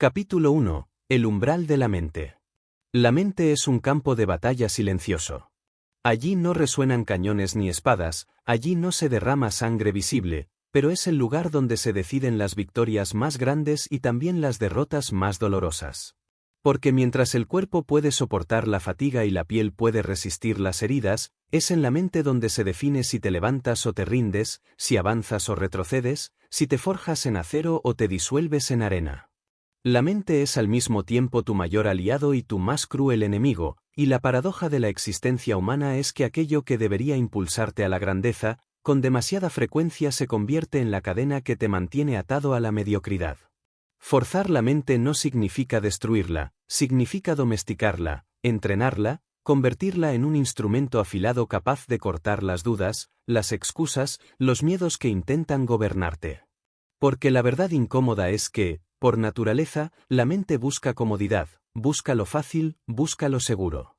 Capítulo 1. El umbral de la mente. La mente es un campo de batalla silencioso. Allí no resuenan cañones ni espadas, allí no se derrama sangre visible, pero es el lugar donde se deciden las victorias más grandes y también las derrotas más dolorosas. Porque mientras el cuerpo puede soportar la fatiga y la piel puede resistir las heridas, es en la mente donde se define si te levantas o te rindes, si avanzas o retrocedes, si te forjas en acero o te disuelves en arena. La mente es al mismo tiempo tu mayor aliado y tu más cruel enemigo, y la paradoja de la existencia humana es que aquello que debería impulsarte a la grandeza, con demasiada frecuencia se convierte en la cadena que te mantiene atado a la mediocridad. Forzar la mente no significa destruirla, significa domesticarla, entrenarla, convertirla en un instrumento afilado capaz de cortar las dudas, las excusas, los miedos que intentan gobernarte. Porque la verdad incómoda es que, por naturaleza, la mente busca comodidad, busca lo fácil, busca lo seguro.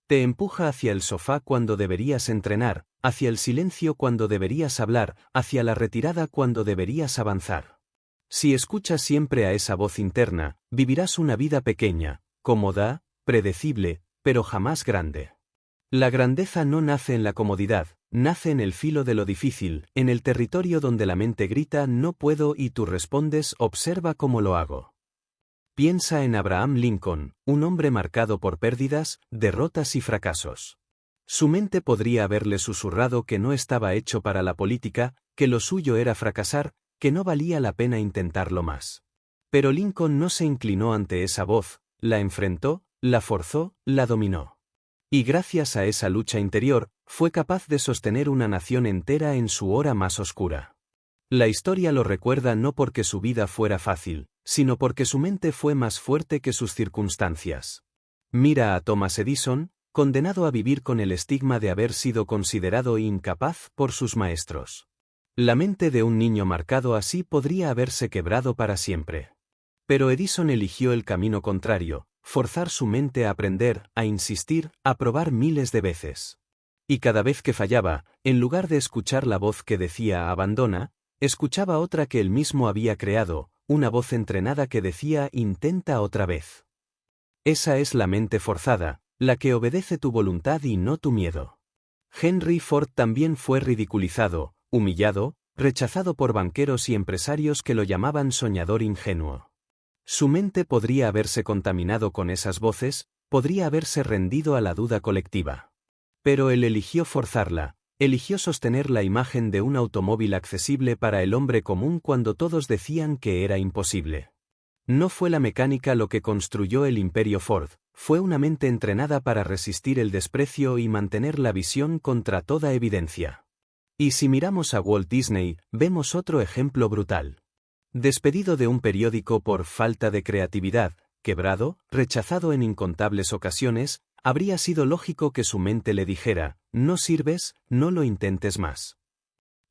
Te empuja hacia el sofá cuando deberías entrenar, hacia el silencio cuando deberías hablar, hacia la retirada cuando deberías avanzar. Si escuchas siempre a esa voz interna, vivirás una vida pequeña, cómoda, predecible, pero jamás grande. La grandeza no nace en la comodidad, nace en el filo de lo difícil, en el territorio donde la mente grita no puedo y tú respondes observa cómo lo hago. Piensa en Abraham Lincoln, un hombre marcado por pérdidas, derrotas y fracasos. Su mente podría haberle susurrado que no estaba hecho para la política, que lo suyo era fracasar, que no valía la pena intentarlo más. Pero Lincoln no se inclinó ante esa voz, la enfrentó, la forzó, la dominó. Y gracias a esa lucha interior, fue capaz de sostener una nación entera en su hora más oscura. La historia lo recuerda no porque su vida fuera fácil, sino porque su mente fue más fuerte que sus circunstancias. Mira a Thomas Edison, condenado a vivir con el estigma de haber sido considerado incapaz por sus maestros. La mente de un niño marcado así podría haberse quebrado para siempre. Pero Edison eligió el camino contrario, forzar su mente a aprender, a insistir, a probar miles de veces. Y cada vez que fallaba, en lugar de escuchar la voz que decía abandona, escuchaba otra que él mismo había creado, una voz entrenada que decía intenta otra vez. Esa es la mente forzada, la que obedece tu voluntad y no tu miedo. Henry Ford también fue ridiculizado, humillado, rechazado por banqueros y empresarios que lo llamaban soñador ingenuo. Su mente podría haberse contaminado con esas voces, podría haberse rendido a la duda colectiva. Pero él eligió forzarla, eligió sostener la imagen de un automóvil accesible para el hombre común cuando todos decían que era imposible. No fue la mecánica lo que construyó el imperio Ford, fue una mente entrenada para resistir el desprecio y mantener la visión contra toda evidencia. Y si miramos a Walt Disney, vemos otro ejemplo brutal. Despedido de un periódico por falta de creatividad, quebrado, rechazado en incontables ocasiones, habría sido lógico que su mente le dijera, no sirves, no lo intentes más.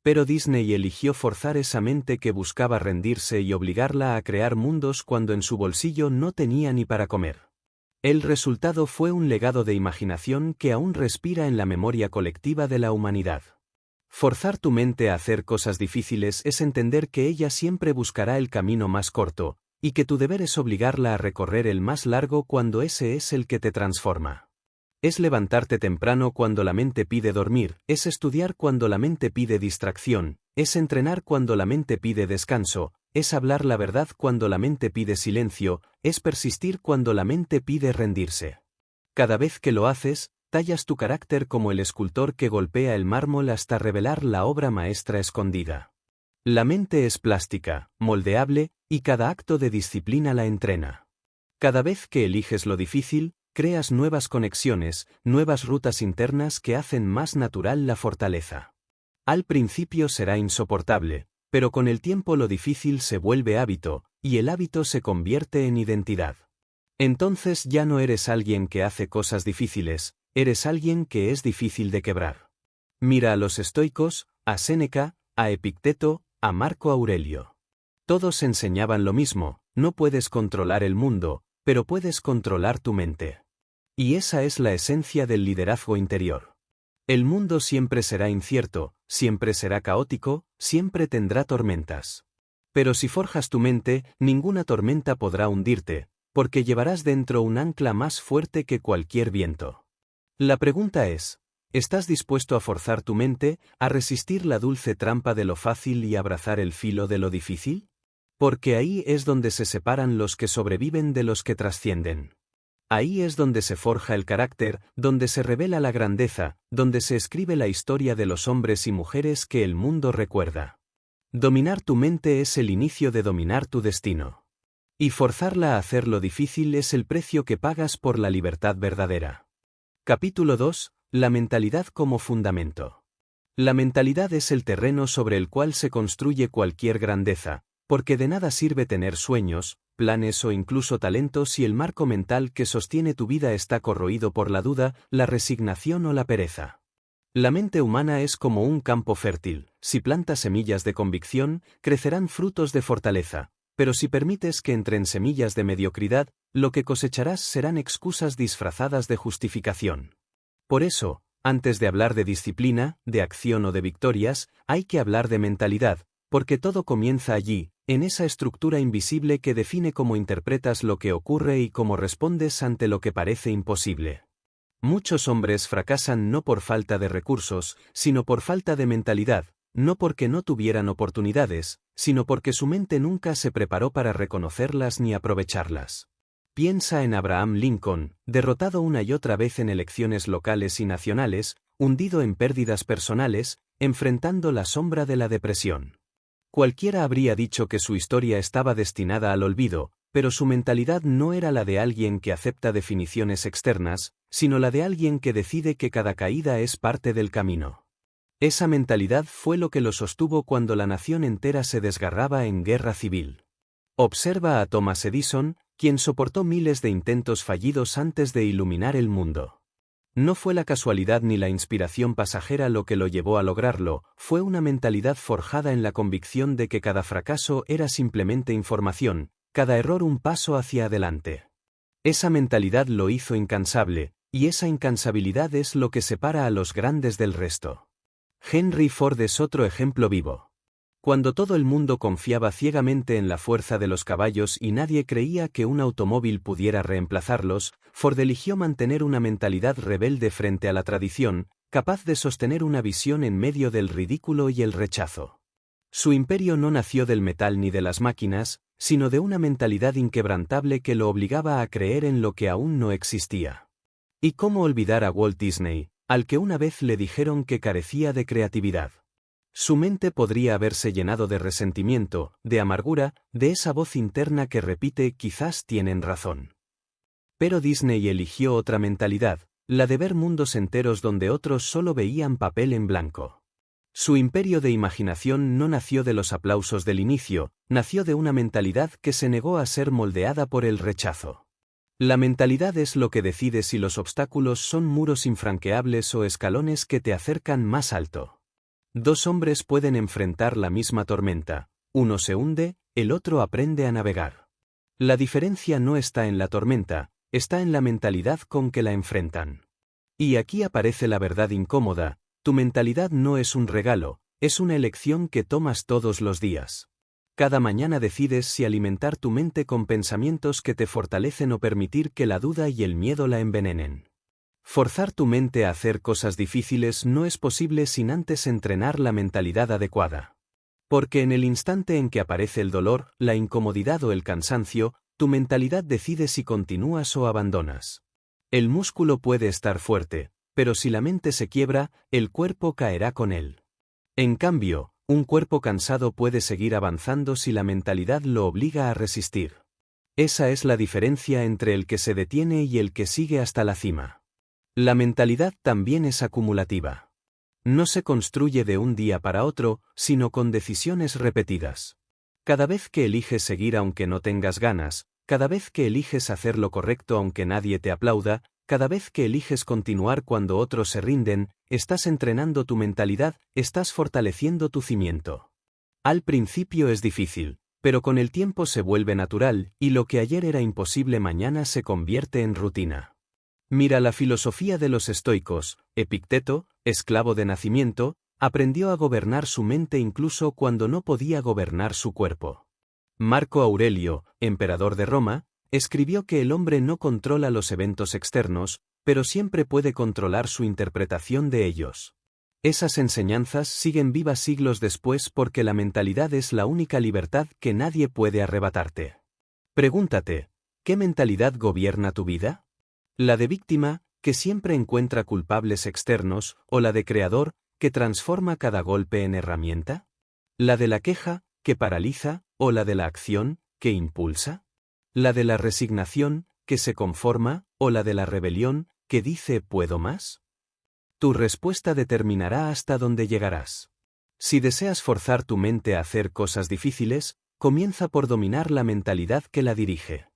Pero Disney eligió forzar esa mente que buscaba rendirse y obligarla a crear mundos cuando en su bolsillo no tenía ni para comer. El resultado fue un legado de imaginación que aún respira en la memoria colectiva de la humanidad. Forzar tu mente a hacer cosas difíciles es entender que ella siempre buscará el camino más corto, y que tu deber es obligarla a recorrer el más largo cuando ese es el que te transforma. Es levantarte temprano cuando la mente pide dormir, es estudiar cuando la mente pide distracción, es entrenar cuando la mente pide descanso, es hablar la verdad cuando la mente pide silencio, es persistir cuando la mente pide rendirse. Cada vez que lo haces, tallas tu carácter como el escultor que golpea el mármol hasta revelar la obra maestra escondida. La mente es plástica, moldeable, y cada acto de disciplina la entrena. Cada vez que eliges lo difícil, creas nuevas conexiones, nuevas rutas internas que hacen más natural la fortaleza. Al principio será insoportable, pero con el tiempo lo difícil se vuelve hábito, y el hábito se convierte en identidad. Entonces ya no eres alguien que hace cosas difíciles, eres alguien que es difícil de quebrar. Mira a los estoicos, a Séneca, a Epicteto, a Marco Aurelio. Todos enseñaban lo mismo, no puedes controlar el mundo, pero puedes controlar tu mente. Y esa es la esencia del liderazgo interior. El mundo siempre será incierto, siempre será caótico, siempre tendrá tormentas. Pero si forjas tu mente, ninguna tormenta podrá hundirte, porque llevarás dentro un ancla más fuerte que cualquier viento. La pregunta es, ¿estás dispuesto a forzar tu mente, a resistir la dulce trampa de lo fácil y abrazar el filo de lo difícil? Porque ahí es donde se separan los que sobreviven de los que trascienden. Ahí es donde se forja el carácter, donde se revela la grandeza, donde se escribe la historia de los hombres y mujeres que el mundo recuerda. Dominar tu mente es el inicio de dominar tu destino. Y forzarla a hacer lo difícil es el precio que pagas por la libertad verdadera. Capítulo 2. La mentalidad como fundamento. La mentalidad es el terreno sobre el cual se construye cualquier grandeza, porque de nada sirve tener sueños, planes o incluso talentos si el marco mental que sostiene tu vida está corroído por la duda, la resignación o la pereza. La mente humana es como un campo fértil, si plantas semillas de convicción, crecerán frutos de fortaleza, pero si permites que entren semillas de mediocridad, lo que cosecharás serán excusas disfrazadas de justificación. Por eso, antes de hablar de disciplina, de acción o de victorias, hay que hablar de mentalidad, porque todo comienza allí, en esa estructura invisible que define cómo interpretas lo que ocurre y cómo respondes ante lo que parece imposible. Muchos hombres fracasan no por falta de recursos, sino por falta de mentalidad, no porque no tuvieran oportunidades, sino porque su mente nunca se preparó para reconocerlas ni aprovecharlas. Piensa en Abraham Lincoln, derrotado una y otra vez en elecciones locales y nacionales, hundido en pérdidas personales, enfrentando la sombra de la depresión. Cualquiera habría dicho que su historia estaba destinada al olvido, pero su mentalidad no era la de alguien que acepta definiciones externas, sino la de alguien que decide que cada caída es parte del camino. Esa mentalidad fue lo que lo sostuvo cuando la nación entera se desgarraba en guerra civil. Observa a Thomas Edison, quien soportó miles de intentos fallidos antes de iluminar el mundo. No fue la casualidad ni la inspiración pasajera lo que lo llevó a lograrlo, fue una mentalidad forjada en la convicción de que cada fracaso era simplemente información, cada error un paso hacia adelante. Esa mentalidad lo hizo incansable, y esa incansabilidad es lo que separa a los grandes del resto. Henry Ford es otro ejemplo vivo. Cuando todo el mundo confiaba ciegamente en la fuerza de los caballos y nadie creía que un automóvil pudiera reemplazarlos, Ford eligió mantener una mentalidad rebelde frente a la tradición, capaz de sostener una visión en medio del ridículo y el rechazo. Su imperio no nació del metal ni de las máquinas, sino de una mentalidad inquebrantable que lo obligaba a creer en lo que aún no existía. ¿Y cómo olvidar a Walt Disney, al que una vez le dijeron que carecía de creatividad? Su mente podría haberse llenado de resentimiento, de amargura, de esa voz interna que repite «quizás tienen razón». Pero Disney eligió otra mentalidad, la de ver mundos enteros donde otros solo veían papel en blanco. Su imperio de imaginación no nació de los aplausos del inicio, nació de una mentalidad que se negó a ser moldeada por el rechazo. La mentalidad es lo que decide si los obstáculos son muros infranqueables o escalones que te acercan más alto. Dos hombres pueden enfrentar la misma tormenta, uno se hunde, el otro aprende a navegar. La diferencia no está en la tormenta, está en la mentalidad con que la enfrentan. Y aquí aparece la verdad incómoda, tu mentalidad no es un regalo, es una elección que tomas todos los días. Cada mañana decides si alimentar tu mente con pensamientos que te fortalecen o permitir que la duda y el miedo la envenenen. Forzar tu mente a hacer cosas difíciles no es posible sin antes entrenar la mentalidad adecuada. Porque en el instante en que aparece el dolor, la incomodidad o el cansancio, tu mentalidad decide si continúas o abandonas. El músculo puede estar fuerte, pero si la mente se quiebra, el cuerpo caerá con él. En cambio, un cuerpo cansado puede seguir avanzando si la mentalidad lo obliga a resistir. Esa es la diferencia entre el que se detiene y el que sigue hasta la cima. La mentalidad también es acumulativa. No se construye de un día para otro, sino con decisiones repetidas. Cada vez que eliges seguir aunque no tengas ganas, cada vez que eliges hacer lo correcto aunque nadie te aplauda, cada vez que eliges continuar cuando otros se rinden, estás entrenando tu mentalidad, estás fortaleciendo tu cimiento. Al principio es difícil, pero con el tiempo se vuelve natural, y lo que ayer era imposible mañana se convierte en rutina. Mira la filosofía de los estoicos. Epicteto, esclavo de nacimiento, aprendió a gobernar su mente incluso cuando no podía gobernar su cuerpo. Marco Aurelio, emperador de Roma, escribió que el hombre no controla los eventos externos, pero siempre puede controlar su interpretación de ellos. Esas enseñanzas siguen vivas siglos después porque la mentalidad es la única libertad que nadie puede arrebatarte. Pregúntate, ¿qué mentalidad gobierna tu vida? ¿La de víctima, que siempre encuentra culpables externos, o la de creador, que transforma cada golpe en herramienta? ¿La de la queja, que paraliza, o la de la acción, que impulsa? ¿La de la resignación, que se conforma, o la de la rebelión, que dice ¿puedo más? Tu respuesta determinará hasta dónde llegarás. Si deseas forzar tu mente a hacer cosas difíciles, comienza por dominar la mentalidad que la dirige.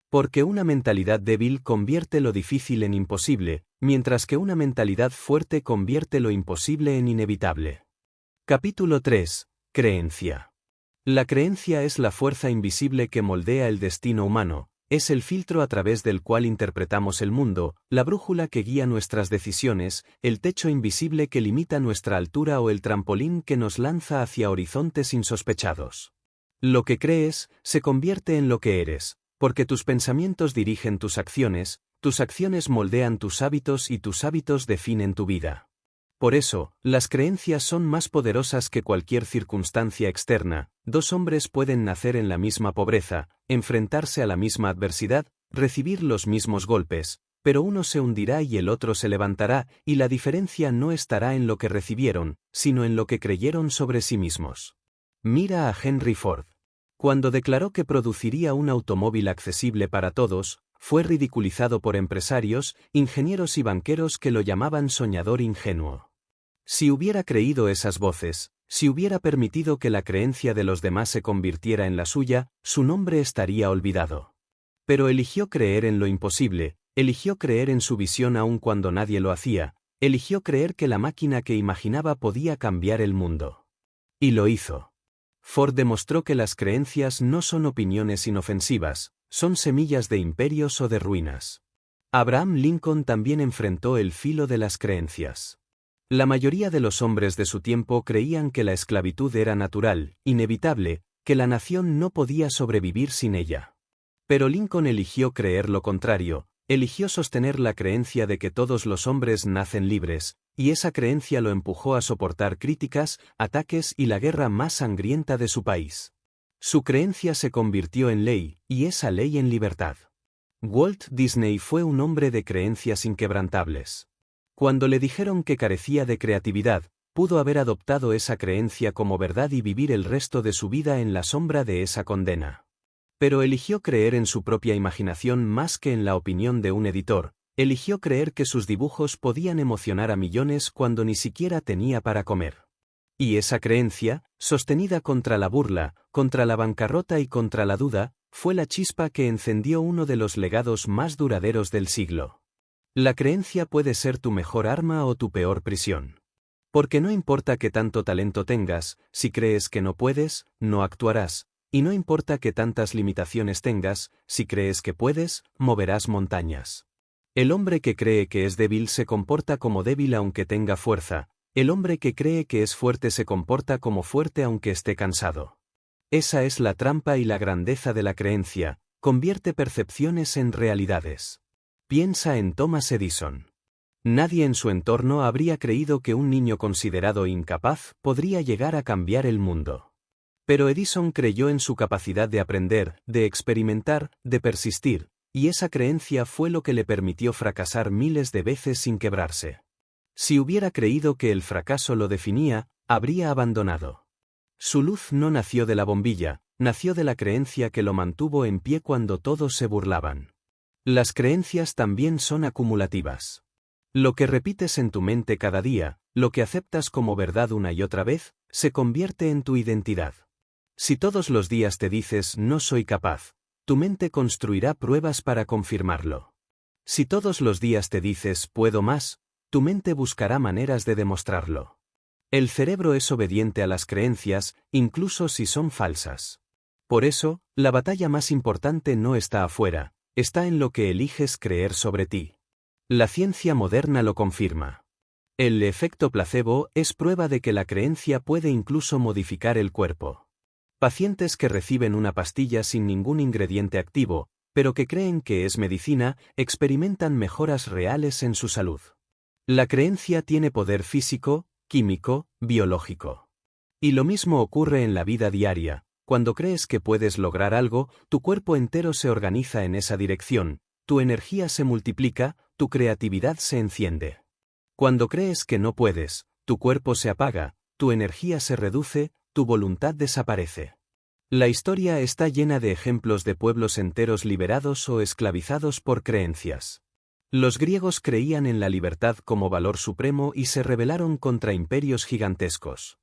Porque una mentalidad débil convierte lo difícil en imposible, mientras que una mentalidad fuerte convierte lo imposible en inevitable. Capítulo 3. Creencia. La creencia es la fuerza invisible que moldea el destino humano, es el filtro a través del cual interpretamos el mundo, la brújula que guía nuestras decisiones, el techo invisible que limita nuestra altura o el trampolín que nos lanza hacia horizontes insospechados. Lo que crees se convierte en lo que eres, porque tus pensamientos dirigen tus acciones moldean tus hábitos y tus hábitos definen tu vida. Por eso, las creencias son más poderosas que cualquier circunstancia externa. Dos hombres pueden nacer en la misma pobreza, enfrentarse a la misma adversidad, recibir los mismos golpes, pero uno se hundirá y el otro se levantará, y la diferencia no estará en lo que recibieron, sino en lo que creyeron sobre sí mismos. Mira a Henry Ford. Cuando declaró que produciría un automóvil accesible para todos, fue ridiculizado por empresarios, ingenieros y banqueros que lo llamaban soñador ingenuo. Si hubiera creído esas voces, si hubiera permitido que la creencia de los demás se convirtiera en la suya, su nombre estaría olvidado. Pero eligió creer en lo imposible, eligió creer en su visión aun cuando nadie lo hacía, eligió creer que la máquina que imaginaba podía cambiar el mundo. Y lo hizo. Ford demostró que las creencias no son opiniones inofensivas, son semillas de imperios o de ruinas. Abraham Lincoln también enfrentó el filo de las creencias. La mayoría de los hombres de su tiempo creían que la esclavitud era natural, inevitable, que la nación no podía sobrevivir sin ella. Pero Lincoln eligió creer lo contrario, eligió sostener la creencia de que todos los hombres nacen libres, y esa creencia lo empujó a soportar críticas, ataques y la guerra más sangrienta de su país. Su creencia se convirtió en ley, y esa ley en libertad. Walt Disney fue un hombre de creencias inquebrantables. Cuando le dijeron que carecía de creatividad, pudo haber adoptado esa creencia como verdad y vivir el resto de su vida en la sombra de esa condena. Pero eligió creer en su propia imaginación más que en la opinión de un editor, eligió creer que sus dibujos podían emocionar a millones cuando ni siquiera tenía para comer. Y esa creencia, sostenida contra la burla, contra la bancarrota y contra la duda, fue la chispa que encendió uno de los legados más duraderos del siglo. La creencia puede ser tu mejor arma o tu peor prisión. Porque no importa qué tanto talento tengas, si crees que no puedes, no actuarás, y no importa qué tantas limitaciones tengas, si crees que puedes, moverás montañas. El hombre que cree que es débil se comporta como débil aunque tenga fuerza. El hombre que cree que es fuerte se comporta como fuerte aunque esté cansado. Esa es la trampa y la grandeza de la creencia, convierte percepciones en realidades. Piensa en Thomas Edison. Nadie en su entorno habría creído que un niño considerado incapaz podría llegar a cambiar el mundo. Pero Edison creyó en su capacidad de aprender, de experimentar, de persistir, y esa creencia fue lo que le permitió fracasar miles de veces sin quebrarse. Si hubiera creído que el fracaso lo definía, habría abandonado. Su luz no nació de la bombilla, nació de la creencia que lo mantuvo en pie cuando todos se burlaban. Las creencias también son acumulativas. Lo que repites en tu mente cada día, lo que aceptas como verdad una y otra vez, se convierte en tu identidad. Si todos los días te dices no soy capaz, tu mente construirá pruebas para confirmarlo. Si todos los días te dices puedo más, tu mente buscará maneras de demostrarlo. El cerebro es obediente a las creencias, incluso si son falsas. Por eso, la batalla más importante no está afuera, está en lo que eliges creer sobre ti. La ciencia moderna lo confirma. El efecto placebo es prueba de que la creencia puede incluso modificar el cuerpo. Pacientes que reciben una pastilla sin ningún ingrediente activo, pero que creen que es medicina, experimentan mejoras reales en su salud. La creencia tiene poder físico, químico, biológico. Y lo mismo ocurre en la vida diaria. Cuando crees que puedes lograr algo, tu cuerpo entero se organiza en esa dirección, tu energía se multiplica, tu creatividad se enciende. Cuando crees que no puedes, tu cuerpo se apaga, tu energía se reduce, tu voluntad desaparece. La historia está llena de ejemplos de pueblos enteros liberados o esclavizados por creencias. Los griegos creían en la libertad como valor supremo y se rebelaron contra imperios gigantescos.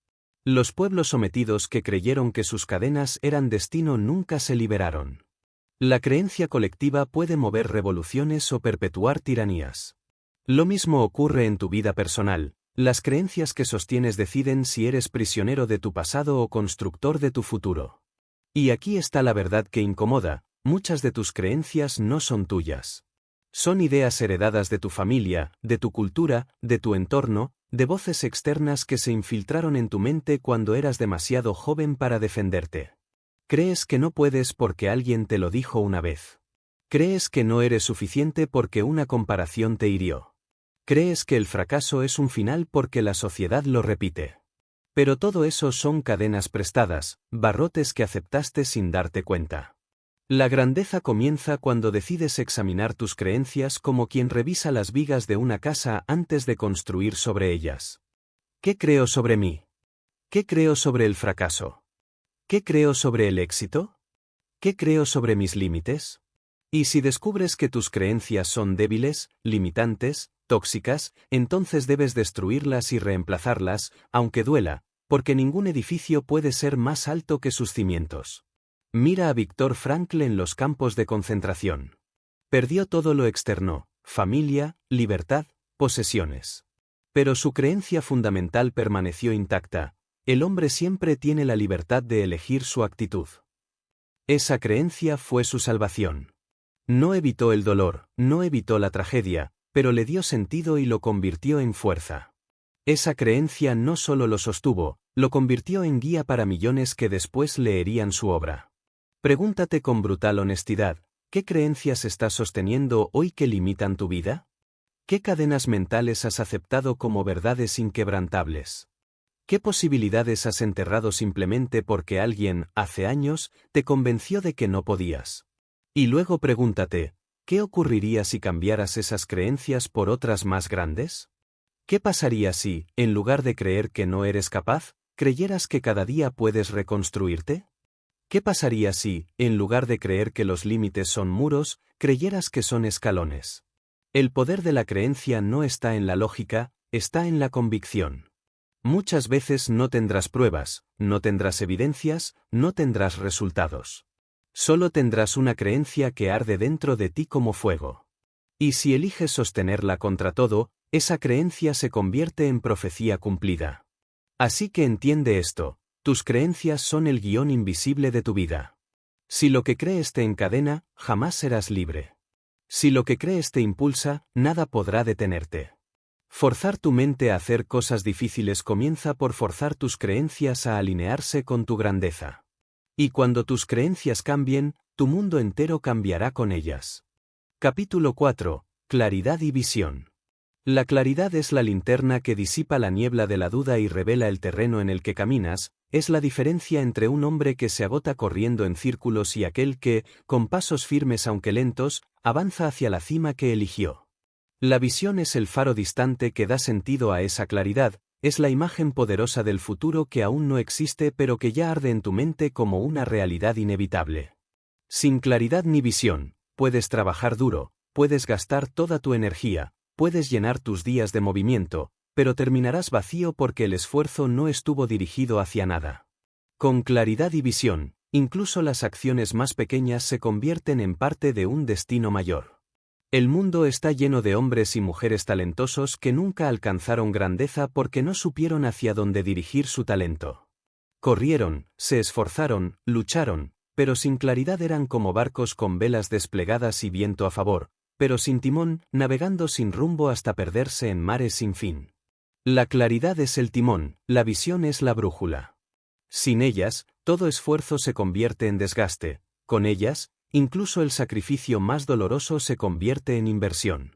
Los pueblos sometidos que creyeron que sus cadenas eran destino nunca se liberaron. La creencia colectiva puede mover revoluciones o perpetuar tiranías. Lo mismo ocurre en tu vida personal. Las creencias que sostienes deciden si eres prisionero de tu pasado o constructor de tu futuro. Y aquí está la verdad que incomoda: muchas de tus creencias no son tuyas. Son ideas heredadas de tu familia, de tu cultura, de tu entorno, de voces externas que se infiltraron en tu mente cuando eras demasiado joven para defenderte. Crees que no puedes porque alguien te lo dijo una vez. Crees que no eres suficiente porque una comparación te hirió. Crees que el fracaso es un final porque la sociedad lo repite. Pero todo eso son cadenas prestadas, barrotes que aceptaste sin darte cuenta. La grandeza comienza cuando decides examinar tus creencias como quien revisa las vigas de una casa antes de construir sobre ellas. ¿Qué creo sobre mí? ¿Qué creo sobre el fracaso? ¿Qué creo sobre el éxito? ¿Qué creo sobre mis límites? Y si descubres que tus creencias son débiles, limitantes, tóxicas, entonces debes destruirlas y reemplazarlas, aunque duela, porque ningún edificio puede ser más alto que sus cimientos. Mira a Viktor Frankl en los campos de concentración. Perdió todo lo externo: familia, libertad, posesiones. Pero su creencia fundamental permaneció intacta: el hombre siempre tiene la libertad de elegir su actitud. Esa creencia fue su salvación. No evitó el dolor, no evitó la tragedia, pero le dio sentido y lo convirtió en fuerza. Esa creencia no solo lo sostuvo, lo convirtió en guía para millones que después leerían su obra. Pregúntate con brutal honestidad: ¿qué creencias estás sosteniendo hoy que limitan tu vida? ¿Qué cadenas mentales has aceptado como verdades inquebrantables? ¿Qué posibilidades has enterrado simplemente porque alguien, hace años, te convenció de que no podías? Y luego pregúntate: ¿qué ocurriría si cambiaras esas creencias por otras más grandes? ¿Qué pasaría si, en lugar de creer que no eres capaz, creyeras que cada día puedes reconstruirte? ¿Qué pasaría si, en lugar de creer que los límites son muros, creyeras que son escalones? El poder de la creencia no está en la lógica, está en la convicción. Muchas veces no tendrás pruebas, no tendrás evidencias, no tendrás resultados. Solo tendrás una creencia que arde dentro de ti como fuego. Y si eliges sostenerla contra todo, esa creencia se convierte en profecía cumplida. Así que entiende esto: tus creencias son el guión invisible de tu vida. Si lo que crees te encadena, jamás serás libre. Si lo que crees te impulsa, nada podrá detenerte. Forzar tu mente a hacer cosas difíciles comienza por forzar tus creencias a alinearse con tu grandeza. Y cuando tus creencias cambien, tu mundo entero cambiará con ellas. Capítulo 4. Claridad y visión. La claridad es la linterna que disipa la niebla de la duda y revela el terreno en el que caminas. Es la diferencia entre un hombre que se agota corriendo en círculos y aquel que, con pasos firmes aunque lentos, avanza hacia la cima que eligió. La visión es el faro distante que da sentido a esa claridad, es la imagen poderosa del futuro que aún no existe pero que ya arde en tu mente como una realidad inevitable. Sin claridad ni visión, puedes trabajar duro, puedes gastar toda tu energía, puedes llenar tus días de movimiento, pero terminarás vacío porque el esfuerzo no estuvo dirigido hacia nada. Con claridad y visión, incluso las acciones más pequeñas se convierten en parte de un destino mayor. El mundo está lleno de hombres y mujeres talentosos que nunca alcanzaron grandeza porque no supieron hacia dónde dirigir su talento. Corrieron, se esforzaron, lucharon, pero sin claridad eran como barcos con velas desplegadas y viento a favor, pero sin timón, navegando sin rumbo hasta perderse en mares sin fin. La claridad es el timón, la visión es la brújula. Sin ellas, todo esfuerzo se convierte en desgaste, con ellas, incluso el sacrificio más doloroso se convierte en inversión.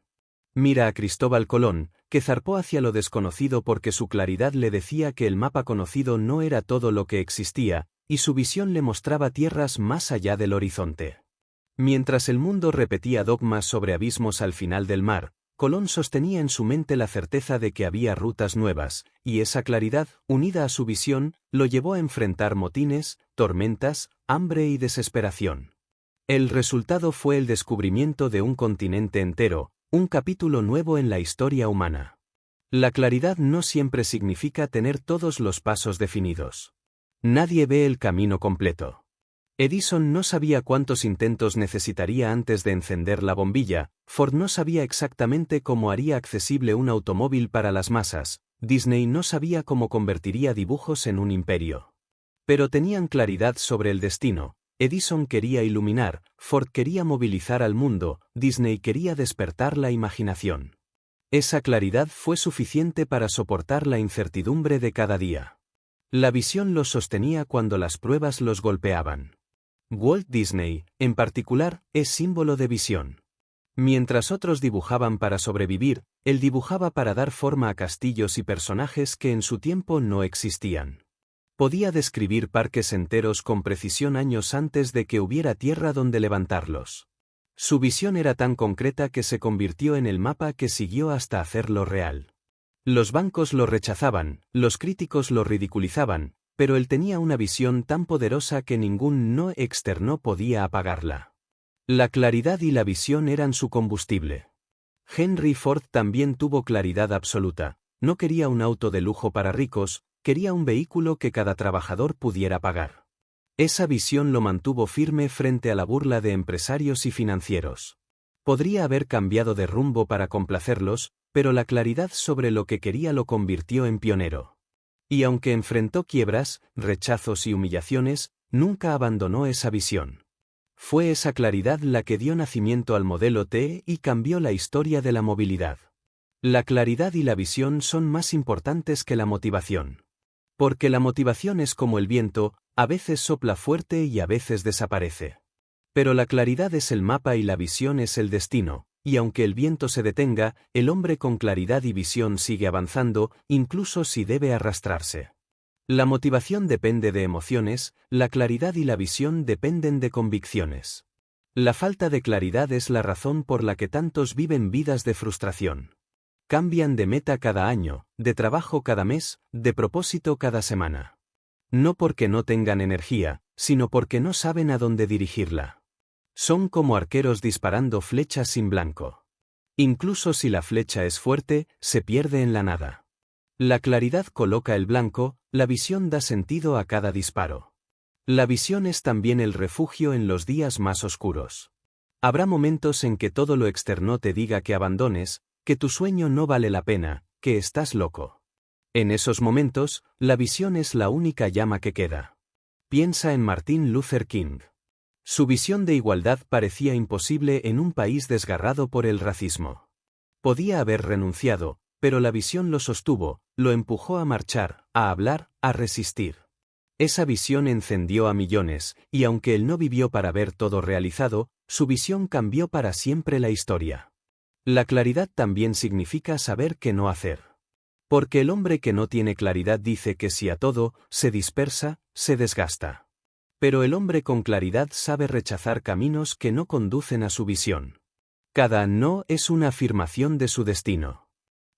Mira a Cristóbal Colón, que zarpó hacia lo desconocido porque su claridad le decía que el mapa conocido no era todo lo que existía, y su visión le mostraba tierras más allá del horizonte. Mientras el mundo repetía dogmas sobre abismos al final del mar, Colón sostenía en su mente la certeza de que había rutas nuevas, y esa claridad, unida a su visión, lo llevó a enfrentar motines, tormentas, hambre y desesperación. El resultado fue el descubrimiento de un continente entero, un capítulo nuevo en la historia humana. La claridad no siempre significa tener todos los pasos definidos. Nadie ve el camino completo. Edison no sabía cuántos intentos necesitaría antes de encender la bombilla, Ford no sabía exactamente cómo haría accesible un automóvil para las masas, Disney no sabía cómo convertiría dibujos en un imperio. Pero tenían claridad sobre el destino. Edison quería iluminar, Ford quería movilizar al mundo, Disney quería despertar la imaginación. Esa claridad fue suficiente para soportar la incertidumbre de cada día. La visión los sostenía cuando las pruebas los golpeaban. Walt Disney, en particular, es símbolo de visión. Mientras otros dibujaban para sobrevivir, él dibujaba para dar forma a castillos y personajes que en su tiempo no existían. Podía describir parques enteros con precisión años antes de que hubiera tierra donde levantarlos. Su visión era tan concreta que se convirtió en el mapa que siguió hasta hacerlo real. Los bancos lo rechazaban, los críticos lo ridiculizaban, pero él tenía una visión tan poderosa que ningún no externo podía apagarla. La claridad y la visión eran su combustible. Henry Ford también tuvo claridad absoluta. No quería un auto de lujo para ricos, quería un vehículo que cada trabajador pudiera pagar. Esa visión lo mantuvo firme frente a la burla de empresarios y financieros. Podría haber cambiado de rumbo para complacerlos, pero la claridad sobre lo que quería lo convirtió en pionero. Y aunque enfrentó quiebras, rechazos y humillaciones, nunca abandonó esa visión. Fue esa claridad la que dio nacimiento al modelo T y cambió la historia de la movilidad. La claridad y la visión son más importantes que la motivación. Porque la motivación es como el viento, a veces sopla fuerte y a veces desaparece. Pero la claridad es el mapa y la visión es el destino, y aunque el viento se detenga, el hombre con claridad y visión sigue avanzando, incluso si debe arrastrarse. La motivación depende de emociones, la claridad y la visión dependen de convicciones. La falta de claridad es la razón por la que tantos viven vidas de frustración. Cambian de meta cada año, de trabajo cada mes, de propósito cada semana. No porque no tengan energía, sino porque no saben a dónde dirigirla. Son como arqueros disparando flechas sin blanco. Incluso si la flecha es fuerte, se pierde en la nada. La claridad coloca el blanco, la visión da sentido a cada disparo. La visión es también el refugio en los días más oscuros. Habrá momentos en que todo lo externo te diga que abandones, que tu sueño no vale la pena, que estás loco. En esos momentos, la visión es la única llama que queda. Piensa en Martin Luther King. Su visión de igualdad parecía imposible en un país desgarrado por el racismo. Podía haber renunciado, pero la visión lo sostuvo, lo empujó a marchar, a hablar, a resistir. Esa visión encendió a millones, y aunque él no vivió para ver todo realizado, su visión cambió para siempre la historia. La claridad también significa saber qué no hacer. Porque el hombre que no tiene claridad dice que sí a todo, se dispersa, se desgasta. Pero el hombre con claridad sabe rechazar caminos que no conducen a su visión. Cada no es una afirmación de su destino.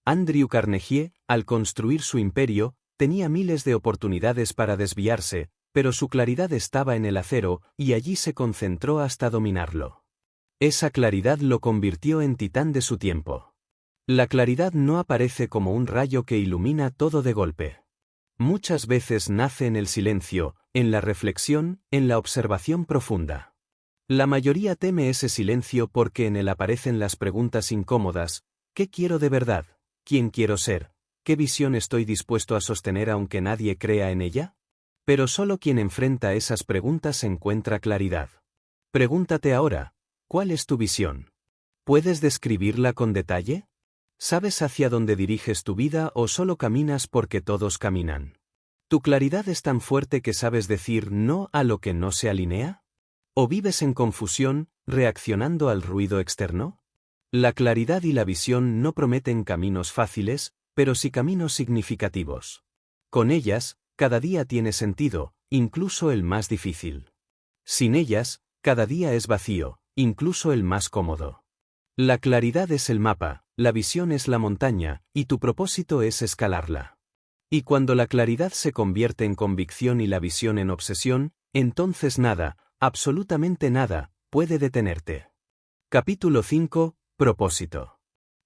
Andrew Carnegie, al construir su imperio, tenía miles de oportunidades para desviarse, pero su claridad estaba en el acero, y allí se concentró hasta dominarlo. Esa claridad lo convirtió en titán de su tiempo. La claridad no aparece como un rayo que ilumina todo de golpe. Muchas veces nace en el silencio, en la reflexión, en la observación profunda. La mayoría teme ese silencio porque en él aparecen las preguntas incómodas: ¿qué quiero de verdad? ¿Quién quiero ser? ¿Qué visión estoy dispuesto a sostener aunque nadie crea en ella? Pero solo quien enfrenta esas preguntas encuentra claridad. Pregúntate ahora, ¿cuál es tu visión? ¿Puedes describirla con detalle? ¿Sabes hacia dónde diriges tu vida o solo caminas porque todos caminan? ¿Tu claridad es tan fuerte que sabes decir no a lo que no se alinea? ¿O vives en confusión, reaccionando al ruido externo? La claridad y la visión no prometen caminos fáciles, pero sí caminos significativos. Con ellas, cada día tiene sentido, incluso el más difícil. Sin ellas, cada día es vacío, incluso el más cómodo. La claridad es el mapa, la visión es la montaña, y tu propósito es escalarla. Y cuando la claridad se convierte en convicción y la visión en obsesión, entonces nada, absolutamente nada, puede detenerte. Capítulo 5. Propósito.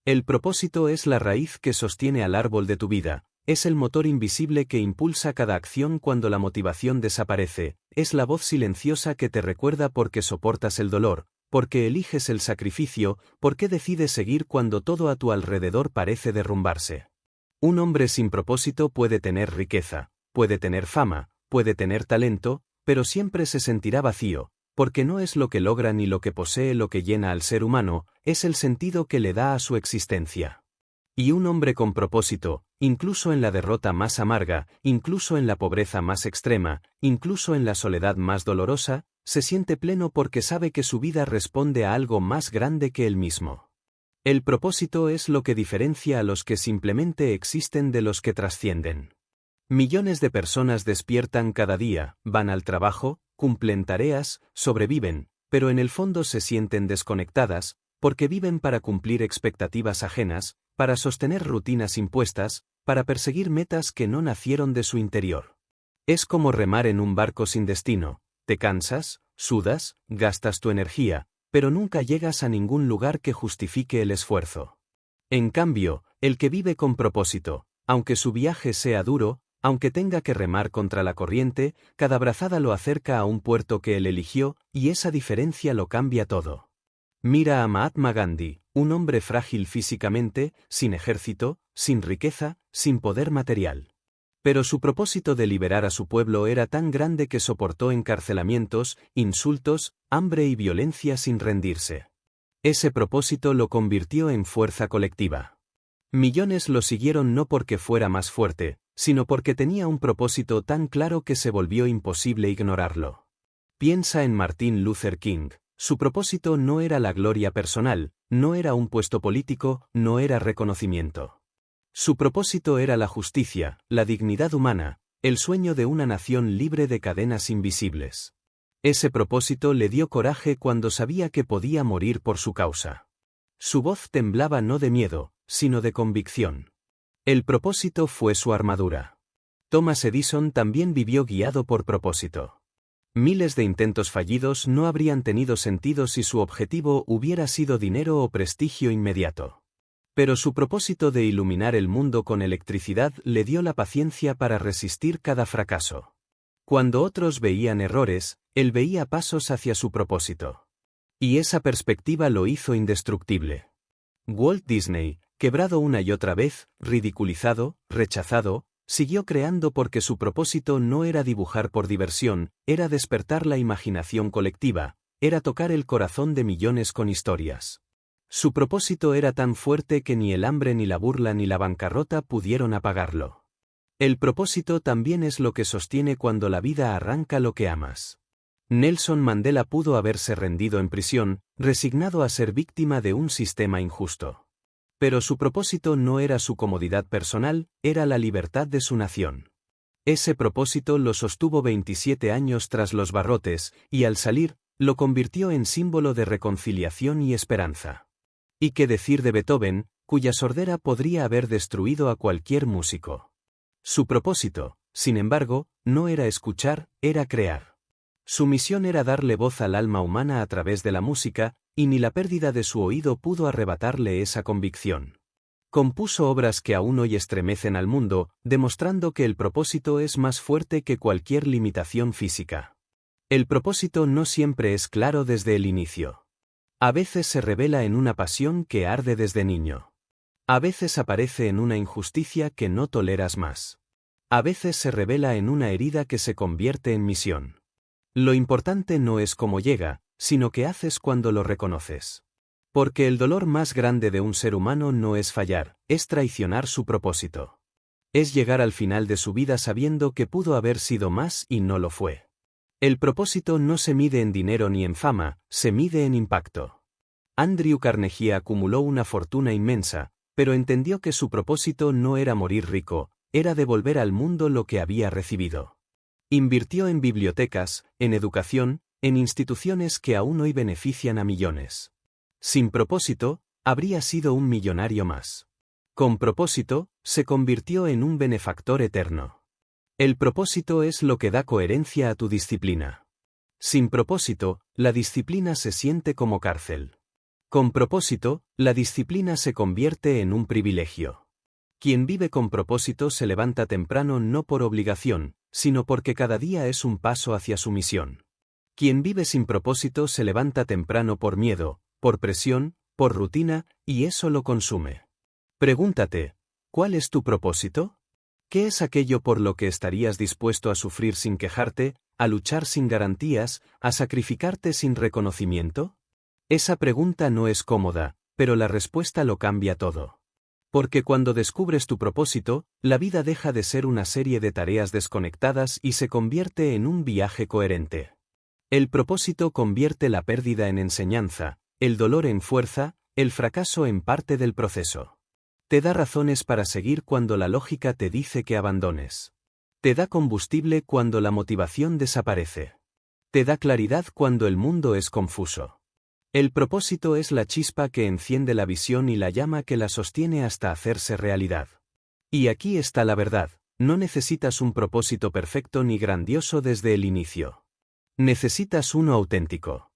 El propósito es la raíz que sostiene al árbol de tu vida, es el motor invisible que impulsa cada acción cuando la motivación desaparece, es la voz silenciosa que te recuerda por qué soportas el dolor, por qué eliges el sacrificio, por qué decides seguir cuando todo a tu alrededor parece derrumbarse. Un hombre sin propósito puede tener riqueza, puede tener fama, puede tener talento, pero siempre se sentirá vacío, porque no es lo que logra ni lo que posee lo que llena al ser humano, es el sentido que le da a su existencia. Y un hombre con propósito, incluso en la derrota más amarga, incluso en la pobreza más extrema, incluso en la soledad más dolorosa, se siente pleno porque sabe que su vida responde a algo más grande que él mismo. El propósito es lo que diferencia a los que simplemente existen de los que trascienden. Millones de personas despiertan cada día, van al trabajo, cumplen tareas, sobreviven, pero en el fondo se sienten desconectadas, porque viven para cumplir expectativas ajenas, para sostener rutinas impuestas, para perseguir metas que no nacieron de su interior. Es como remar en un barco sin destino, te cansas, sudas, gastas tu energía, pero nunca llegas a ningún lugar que justifique el esfuerzo. En cambio, el que vive con propósito, aunque su viaje sea duro, aunque tenga que remar contra la corriente, cada brazada lo acerca a un puerto que él eligió, y esa diferencia lo cambia todo. Mira a Mahatma Gandhi, un hombre frágil físicamente, sin ejército, sin riqueza, sin poder material. Pero su propósito de liberar a su pueblo era tan grande que soportó encarcelamientos, insultos, hambre y violencia sin rendirse. Ese propósito lo convirtió en fuerza colectiva. Millones lo siguieron no porque fuera más fuerte, sino porque tenía un propósito tan claro que se volvió imposible ignorarlo. Piensa en Martin Luther King. Su propósito no era la gloria personal, no era un puesto político, no era reconocimiento. Su propósito era la justicia, la dignidad humana, el sueño de una nación libre de cadenas invisibles. Ese propósito le dio coraje cuando sabía que podía morir por su causa. Su voz temblaba no de miedo, sino de convicción. El propósito fue su armadura. Thomas Edison también vivió guiado por propósito. Miles de intentos fallidos no habrían tenido sentido si su objetivo hubiera sido dinero o prestigio inmediato. Pero su propósito de iluminar el mundo con electricidad le dio la paciencia para resistir cada fracaso. Cuando otros veían errores, él veía pasos hacia su propósito. Y esa perspectiva lo hizo indestructible. Walt Disney, quebrado una y otra vez, ridiculizado, rechazado, siguió creando porque su propósito no era dibujar por diversión, era despertar la imaginación colectiva, era tocar el corazón de millones con historias. Su propósito era tan fuerte que ni el hambre ni la burla ni la bancarrota pudieron apagarlo. El propósito también es lo que sostiene cuando la vida arranca lo que amas. Nelson Mandela pudo haberse rendido en prisión, resignado a ser víctima de un sistema injusto. Pero su propósito no era su comodidad personal, era la libertad de su nación. Ese propósito lo sostuvo 27 años tras los barrotes, y al salir, lo convirtió en símbolo de reconciliación y esperanza. ¿Y qué decir de Beethoven, cuya sordera podría haber destruido a cualquier músico? Su propósito, sin embargo, no era escuchar, era crear. Su misión era darle voz al alma humana a través de la música, y ni la pérdida de su oído pudo arrebatarle esa convicción. Compuso obras que aún hoy estremecen al mundo, demostrando que el propósito es más fuerte que cualquier limitación física. El propósito no siempre es claro desde el inicio. A veces se revela en una pasión que arde desde niño. A veces aparece en una injusticia que no toleras más. A veces se revela en una herida que se convierte en misión. Lo importante no es cómo llega, sino qué haces cuando lo reconoces. Porque el dolor más grande de un ser humano no es fallar, es traicionar su propósito. Es llegar al final de su vida sabiendo que pudo haber sido más y no lo fue. El propósito no se mide en dinero ni en fama, se mide en impacto. Andrew Carnegie acumuló una fortuna inmensa, pero entendió que su propósito no era morir rico, era devolver al mundo lo que había recibido. Invirtió en bibliotecas, en educación, en instituciones que aún hoy benefician a millones. Sin propósito, habría sido un millonario más. Con propósito, se convirtió en un benefactor eterno. El propósito es lo que da coherencia a tu disciplina. Sin propósito, la disciplina se siente como cárcel. Con propósito, la disciplina se convierte en un privilegio. Quien vive con propósito se levanta temprano no por obligación, sino porque cada día es un paso hacia su misión. Quien vive sin propósito se levanta temprano por miedo, por presión, por rutina, y eso lo consume. Pregúntate, ¿cuál es tu propósito? ¿Qué es aquello por lo que estarías dispuesto a sufrir sin quejarte, a luchar sin garantías, a sacrificarte sin reconocimiento? Esa pregunta no es cómoda, pero la respuesta lo cambia todo. Porque cuando descubres tu propósito, la vida deja de ser una serie de tareas desconectadas y se convierte en un viaje coherente. El propósito convierte la pérdida en enseñanza, el dolor en fuerza, el fracaso en parte del proceso. Te da razones para seguir cuando la lógica te dice que abandones. Te da combustible cuando la motivación desaparece. Te da claridad cuando el mundo es confuso. El propósito es la chispa que enciende la visión y la llama que la sostiene hasta hacerse realidad. Y aquí está la verdad, no necesitas un propósito perfecto ni grandioso desde el inicio. Necesitas uno auténtico.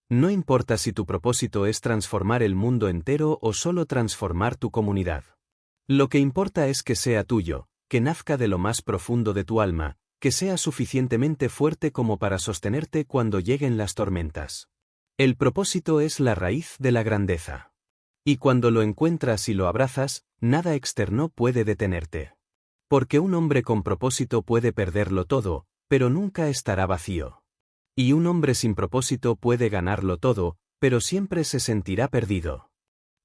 No importa si tu propósito es transformar el mundo entero o solo transformar tu comunidad. Lo que importa es que sea tuyo, que nazca de lo más profundo de tu alma, que sea suficientemente fuerte como para sostenerte cuando lleguen las tormentas. El propósito es la raíz de la grandeza. Y cuando lo encuentras y lo abrazas, nada externo puede detenerte. Porque un hombre con propósito puede perderlo todo, pero nunca estará vacío. Y un hombre sin propósito puede ganarlo todo, pero siempre se sentirá perdido.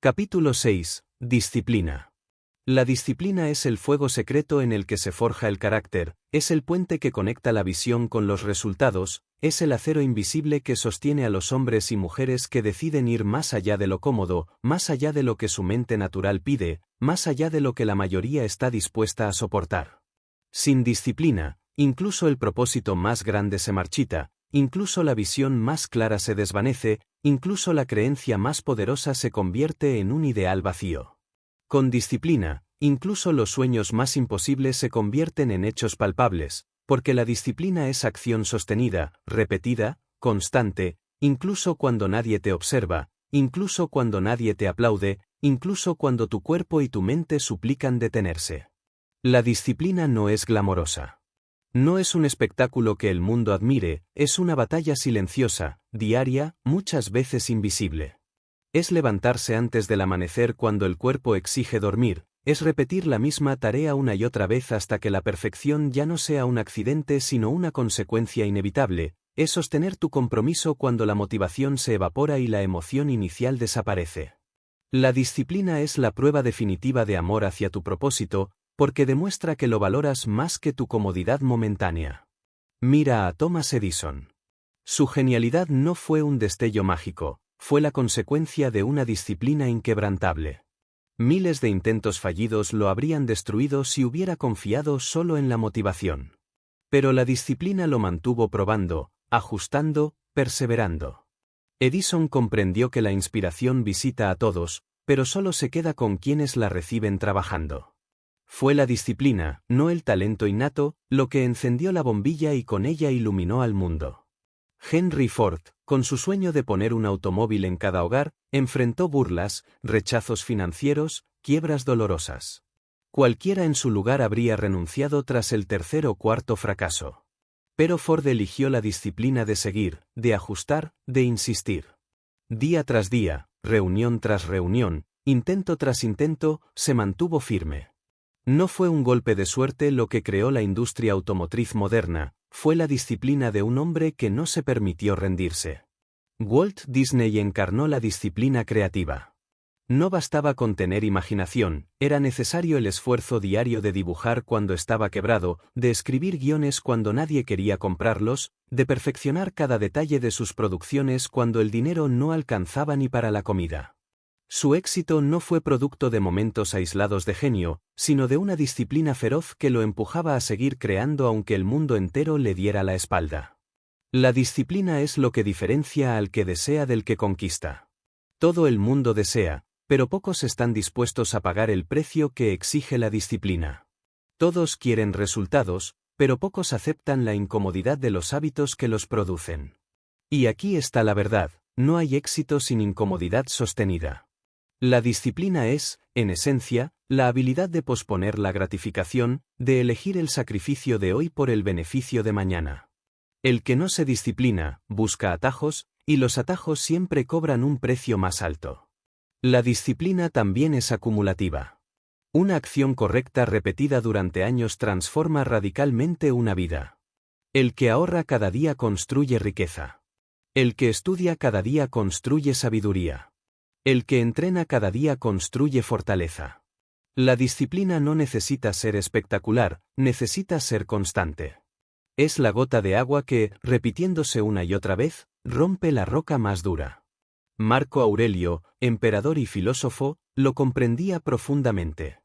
Capítulo 6. Disciplina. La disciplina es el fuego secreto en el que se forja el carácter, es el puente que conecta la visión con los resultados, es el acero invisible que sostiene a los hombres y mujeres que deciden ir más allá de lo cómodo, más allá de lo que su mente natural pide, más allá de lo que la mayoría está dispuesta a soportar. Sin disciplina, incluso el propósito más grande se marchita, incluso la visión más clara se desvanece, incluso la creencia más poderosa se convierte en un ideal vacío. Con disciplina, incluso los sueños más imposibles se convierten en hechos palpables, porque la disciplina es acción sostenida, repetida, constante, incluso cuando nadie te observa, incluso cuando nadie te aplaude, incluso cuando tu cuerpo y tu mente suplican detenerse. La disciplina no es glamorosa. No es un espectáculo que el mundo admire, es una batalla silenciosa, diaria, muchas veces invisible. Es levantarse antes del amanecer cuando el cuerpo exige dormir, es repetir la misma tarea una y otra vez hasta que la perfección ya no sea un accidente sino una consecuencia inevitable, es sostener tu compromiso cuando la motivación se evapora y la emoción inicial desaparece. La disciplina es la prueba definitiva de amor hacia tu propósito, porque demuestra que lo valoras más que tu comodidad momentánea. Mira a Thomas Edison. Su genialidad no fue un destello mágico, fue la consecuencia de una disciplina inquebrantable. Miles de intentos fallidos lo habrían destruido si hubiera confiado solo en la motivación. Pero la disciplina lo mantuvo probando, ajustando, perseverando. Edison comprendió que la inspiración visita a todos, pero solo se queda con quienes la reciben trabajando. Fue la disciplina, no el talento innato, lo que encendió la bombilla y con ella iluminó al mundo. Henry Ford, con su sueño de poner un automóvil en cada hogar, enfrentó burlas, rechazos financieros, quiebras dolorosas. Cualquiera en su lugar habría renunciado tras el tercer o cuarto fracaso. Pero Ford eligió la disciplina de seguir, de ajustar, de insistir. Día tras día, reunión tras reunión, intento tras intento, se mantuvo firme. No fue un golpe de suerte lo que creó la industria automotriz moderna, fue la disciplina de un hombre que no se permitió rendirse. Walt Disney encarnó la disciplina creativa. No bastaba con tener imaginación, era necesario el esfuerzo diario de dibujar cuando estaba quebrado, de escribir guiones cuando nadie quería comprarlos, de perfeccionar cada detalle de sus producciones cuando el dinero no alcanzaba ni para la comida. Su éxito no fue producto de momentos aislados de genio, sino de una disciplina feroz que lo empujaba a seguir creando aunque el mundo entero le diera la espalda. La disciplina es lo que diferencia al que desea del que conquista. Todo el mundo desea, pero pocos están dispuestos a pagar el precio que exige la disciplina. Todos quieren resultados, pero pocos aceptan la incomodidad de los hábitos que los producen. Y aquí está la verdad, no hay éxito sin incomodidad sostenida. La disciplina es, en esencia, la habilidad de posponer la gratificación, de elegir el sacrificio de hoy por el beneficio de mañana. El que no se disciplina, busca atajos, y los atajos siempre cobran un precio más alto. La disciplina también es acumulativa. Una acción correcta repetida durante años transforma radicalmente una vida. El que ahorra cada día construye riqueza. El que estudia cada día construye sabiduría. El que entrena cada día construye fortaleza. La disciplina no necesita ser espectacular, necesita ser constante. Es la gota de agua que, repitiéndose una y otra vez, rompe la roca más dura. Marco Aurelio, emperador y filósofo, lo comprendía profundamente.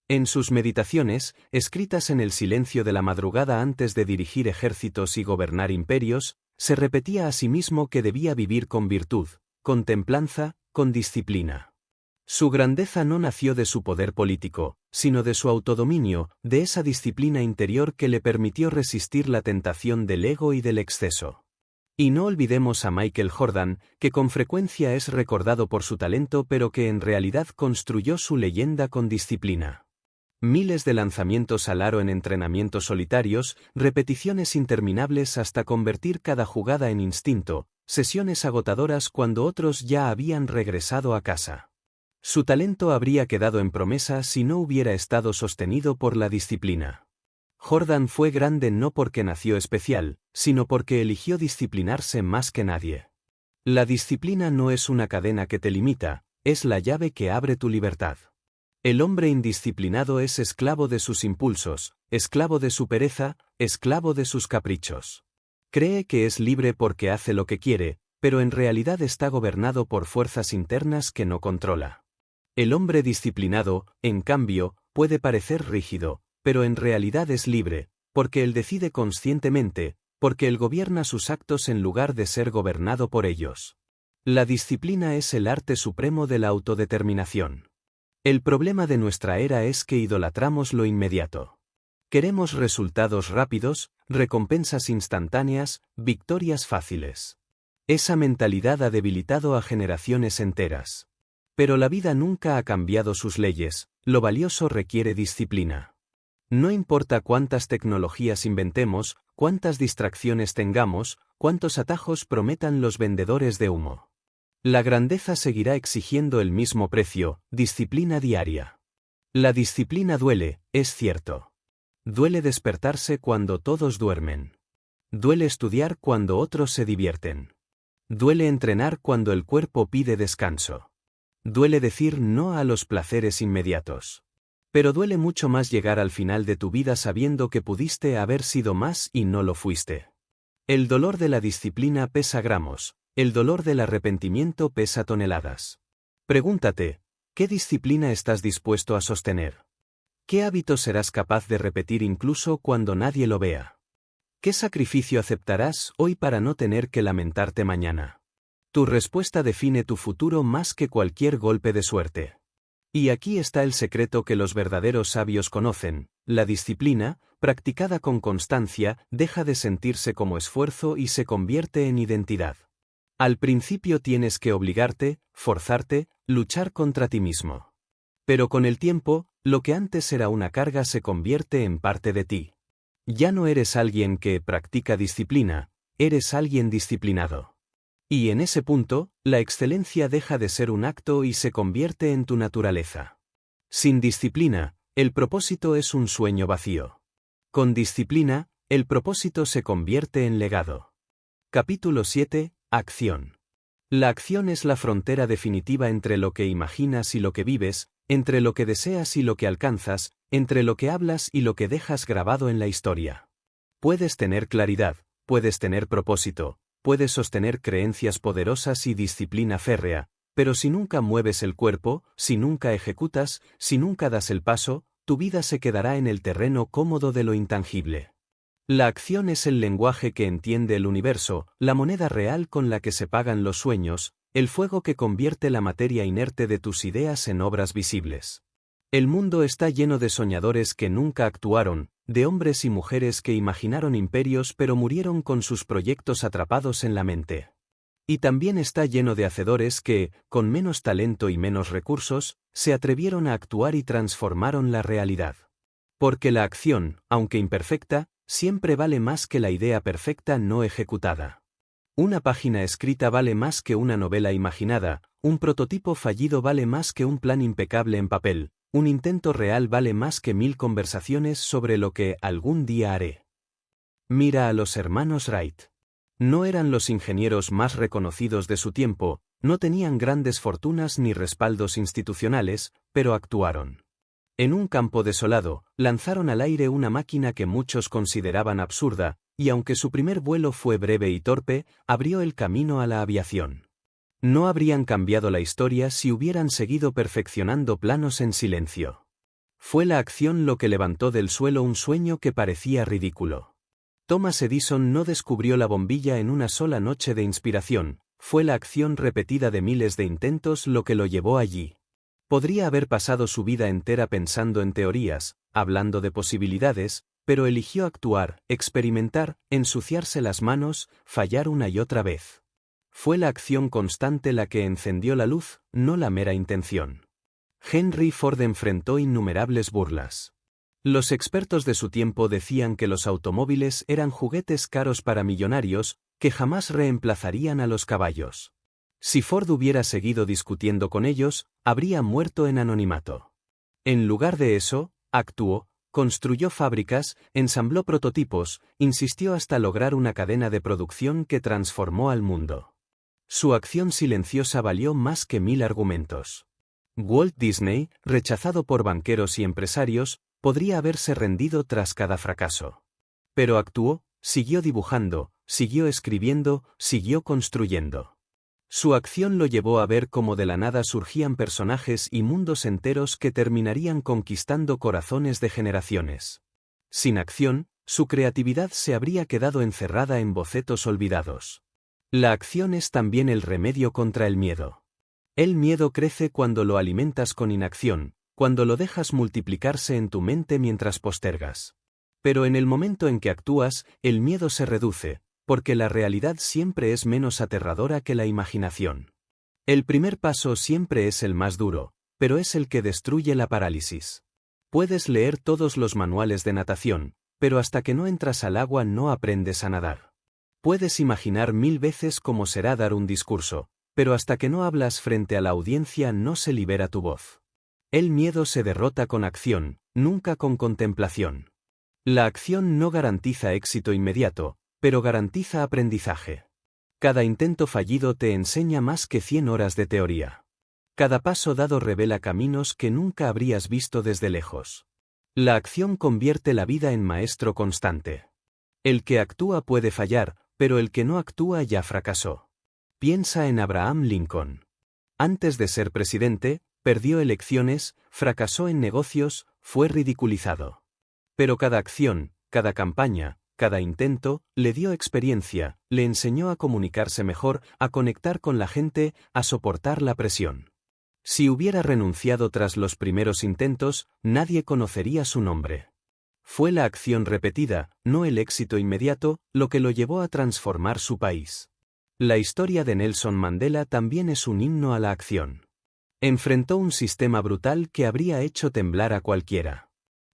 En sus meditaciones, escritas en el silencio de la madrugada antes de dirigir ejércitos y gobernar imperios, se repetía a sí mismo que debía vivir con virtud, con templanza, con disciplina. Su grandeza no nació de su poder político, sino de su autodominio, de esa disciplina interior que le permitió resistir la tentación del ego y del exceso. Y no olvidemos a Michael Jordan, que con frecuencia es recordado por su talento pero que en realidad construyó su leyenda con disciplina. Miles de lanzamientos al aro en entrenamientos solitarios, repeticiones interminables hasta convertir cada jugada en instinto, sesiones agotadoras cuando otros ya habían regresado a casa. Su talento habría quedado en promesa si no hubiera estado sostenido por la disciplina. Jordan fue grande no porque nació especial, sino porque eligió disciplinarse más que nadie. La disciplina no es una cadena que te limita, es la llave que abre tu libertad. El hombre indisciplinado es esclavo de sus impulsos, esclavo de su pereza, esclavo de sus caprichos. Cree que es libre porque hace lo que quiere, pero en realidad está gobernado por fuerzas internas que no controla. El hombre disciplinado, en cambio, puede parecer rígido, pero en realidad es libre, porque él decide conscientemente, porque él gobierna sus actos en lugar de ser gobernado por ellos. La disciplina es el arte supremo de la autodeterminación. El problema de nuestra era es que idolatramos lo inmediato. Queremos resultados rápidos, recompensas instantáneas, victorias fáciles. Esa mentalidad ha debilitado a generaciones enteras. Pero la vida nunca ha cambiado sus leyes, lo valioso requiere disciplina. No importa cuántas tecnologías inventemos, cuántas distracciones tengamos, cuántos atajos prometan los vendedores de humo. La grandeza seguirá exigiendo el mismo precio, disciplina diaria. La disciplina duele, es cierto. Duele despertarse cuando todos duermen. Duele estudiar cuando otros se divierten. Duele entrenar cuando el cuerpo pide descanso. Duele decir no a los placeres inmediatos. Pero duele mucho más llegar al final de tu vida sabiendo que pudiste haber sido más y no lo fuiste. El dolor de la disciplina pesa gramos, el dolor del arrepentimiento pesa toneladas. Pregúntate, ¿qué disciplina estás dispuesto a sostener? ¿Qué hábito serás capaz de repetir incluso cuando nadie lo vea? ¿Qué sacrificio aceptarás hoy para no tener que lamentarte mañana? Tu respuesta define tu futuro más que cualquier golpe de suerte. Y aquí está el secreto que los verdaderos sabios conocen: la disciplina, practicada con constancia, deja de sentirse como esfuerzo y se convierte en identidad. Al principio tienes que obligarte, forzarte, luchar contra ti mismo. Pero con el tiempo, lo que antes era una carga se convierte en parte de ti. Ya no eres alguien que practica disciplina, eres alguien disciplinado. Y en ese punto, la excelencia deja de ser un acto y se convierte en tu naturaleza. Sin disciplina, el propósito es un sueño vacío. Con disciplina, el propósito se convierte en legado. Capítulo 7. Acción. La acción es la frontera definitiva entre lo que imaginas y lo que vives, entre lo que deseas y lo que alcanzas, entre lo que hablas y lo que dejas grabado en la historia. Puedes tener claridad, puedes tener propósito, puedes sostener creencias poderosas y disciplina férrea, pero si nunca mueves el cuerpo, si nunca ejecutas, si nunca das el paso, tu vida se quedará en el terreno cómodo de lo intangible. La acción es el lenguaje que entiende el universo, la moneda real con la que se pagan los sueños, el fuego que convierte la materia inerte de tus ideas en obras visibles. El mundo está lleno de soñadores que nunca actuaron, de hombres y mujeres que imaginaron imperios pero murieron con sus proyectos atrapados en la mente. Y también está lleno de hacedores que, con menos talento y menos recursos, se atrevieron a actuar y transformaron la realidad. Porque la acción, aunque imperfecta, siempre vale más que la idea perfecta no ejecutada. Una página escrita vale más que una novela imaginada, un prototipo fallido vale más que un plan impecable en papel, un intento real vale más que 1000 conversaciones sobre lo que algún día haré. Mira a los hermanos Wright. No eran los ingenieros más reconocidos de su tiempo, no tenían grandes fortunas ni respaldos institucionales, pero actuaron. En un campo desolado, lanzaron al aire una máquina que muchos consideraban absurda, y aunque su primer vuelo fue breve y torpe, abrió el camino a la aviación. No habrían cambiado la historia si hubieran seguido perfeccionando planos en silencio. Fue la acción lo que levantó del suelo un sueño que parecía ridículo. Thomas Edison no descubrió la bombilla en una sola noche de inspiración, fue la acción repetida de miles de intentos lo que lo llevó allí. Podría haber pasado su vida entera pensando en teorías, hablando de posibilidades, pero eligió actuar, experimentar, ensuciarse las manos, fallar una y otra vez. Fue la acción constante la que encendió la luz, no la mera intención. Henry Ford enfrentó innumerables burlas. Los expertos de su tiempo decían que los automóviles eran juguetes caros para millonarios, que jamás reemplazarían a los caballos. Si Ford hubiera seguido discutiendo con ellos, habría muerto en anonimato. En lugar de eso, actuó, construyó fábricas, ensambló prototipos, insistió hasta lograr una cadena de producción que transformó al mundo. Su acción silenciosa valió más que 1000 argumentos. Walt Disney, rechazado por banqueros y empresarios, podría haberse rendido tras cada fracaso. Pero actuó, siguió dibujando, siguió escribiendo, siguió construyendo. Su acción lo llevó a ver cómo de la nada surgían personajes y mundos enteros que terminarían conquistando corazones de generaciones. Sin acción, su creatividad se habría quedado encerrada en bocetos olvidados. La acción es también el remedio contra el miedo. El miedo crece cuando lo alimentas con inacción, cuando lo dejas multiplicarse en tu mente mientras postergas. Pero en el momento en que actúas, el miedo se reduce, porque la realidad siempre es menos aterradora que la imaginación. El primer paso siempre es el más duro, pero es el que destruye la parálisis. Puedes leer todos los manuales de natación, pero hasta que no entras al agua no aprendes a nadar. Puedes imaginar 1000 veces cómo será dar un discurso, pero hasta que no hablas frente a la audiencia no se libera tu voz. El miedo se derrota con acción, nunca con contemplación. La acción no garantiza éxito inmediato, pero garantiza aprendizaje. Cada intento fallido te enseña más que 100 horas de teoría. Cada paso dado revela caminos que nunca habrías visto desde lejos. La acción convierte la vida en maestro constante. El que actúa puede fallar, pero el que no actúa ya fracasó. Piensa en Abraham Lincoln. Antes de ser presidente, perdió elecciones, fracasó en negocios, fue ridiculizado. Pero cada acción, cada campaña, cada intento, le dio experiencia, le enseñó a comunicarse mejor, a conectar con la gente, a soportar la presión. Si hubiera renunciado tras los primeros intentos, nadie conocería su nombre. Fue la acción repetida, no el éxito inmediato, lo que lo llevó a transformar su país. La historia de Nelson Mandela también es un himno a la acción. Enfrentó un sistema brutal que habría hecho temblar a cualquiera.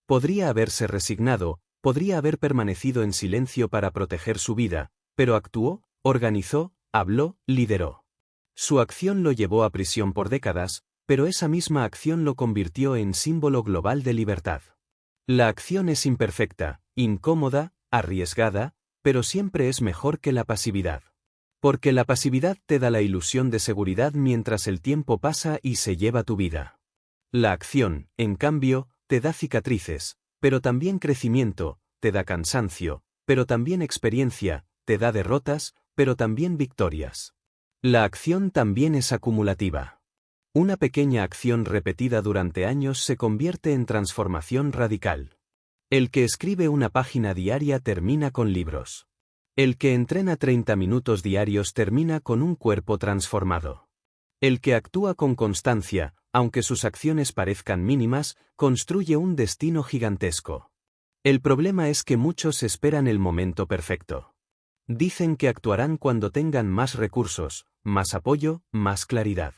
Podría haberse resignado, podría haber permanecido en silencio para proteger su vida, pero actuó, organizó, habló, lideró. Su acción lo llevó a prisión por décadas, pero esa misma acción lo convirtió en símbolo global de libertad. La acción es imperfecta, incómoda, arriesgada, pero siempre es mejor que la pasividad. Porque la pasividad te da la ilusión de seguridad mientras el tiempo pasa y se lleva tu vida. La acción, en cambio, te da cicatrices, pero también crecimiento, te da cansancio, pero también experiencia, te da derrotas, pero también victorias. La acción también es acumulativa. Una pequeña acción repetida durante años se convierte en transformación radical. El que escribe una página diaria termina con libros. El que entrena 30 minutos diarios termina con un cuerpo transformado. El que actúa con constancia, aunque sus acciones parezcan mínimas, construye un destino gigantesco. El problema es que muchos esperan el momento perfecto. Dicen que actuarán cuando tengan más recursos, más apoyo, más claridad.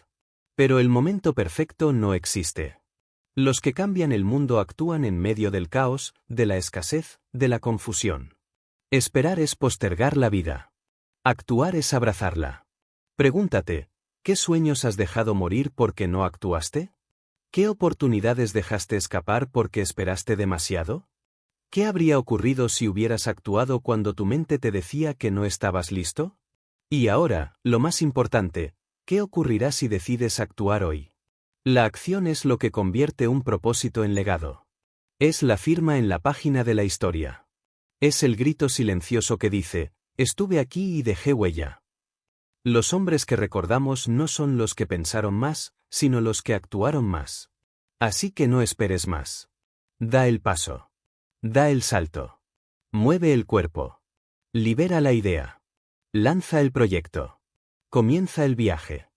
Pero el momento perfecto no existe. Los que cambian el mundo actúan en medio del caos, de la escasez, de la confusión. Esperar es postergar la vida. Actuar es abrazarla. Pregúntate, ¿qué sueños has dejado morir porque no actuaste? ¿Qué oportunidades dejaste escapar porque esperaste demasiado? ¿Qué habría ocurrido si hubieras actuado cuando tu mente te decía que no estabas listo? Y ahora, lo más importante, ¿qué ocurrirá si decides actuar hoy? La acción es lo que convierte un propósito en legado. Es la firma en la página de la historia. Es el grito silencioso que dice, estuve aquí y dejé huella. Los hombres que recordamos no son los que pensaron más, sino los que actuaron más. Así que no esperes más. Da el paso. Da el salto. Mueve el cuerpo. Libera la idea. Lanza el proyecto. Comienza el viaje.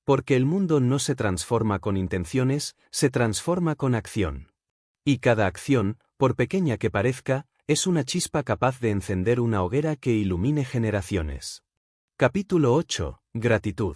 Porque el mundo no se transforma con intenciones, se transforma con acción. Y cada acción, por pequeña que parezca, es una chispa capaz de encender una hoguera que ilumine generaciones. Capítulo 8. Gratitud.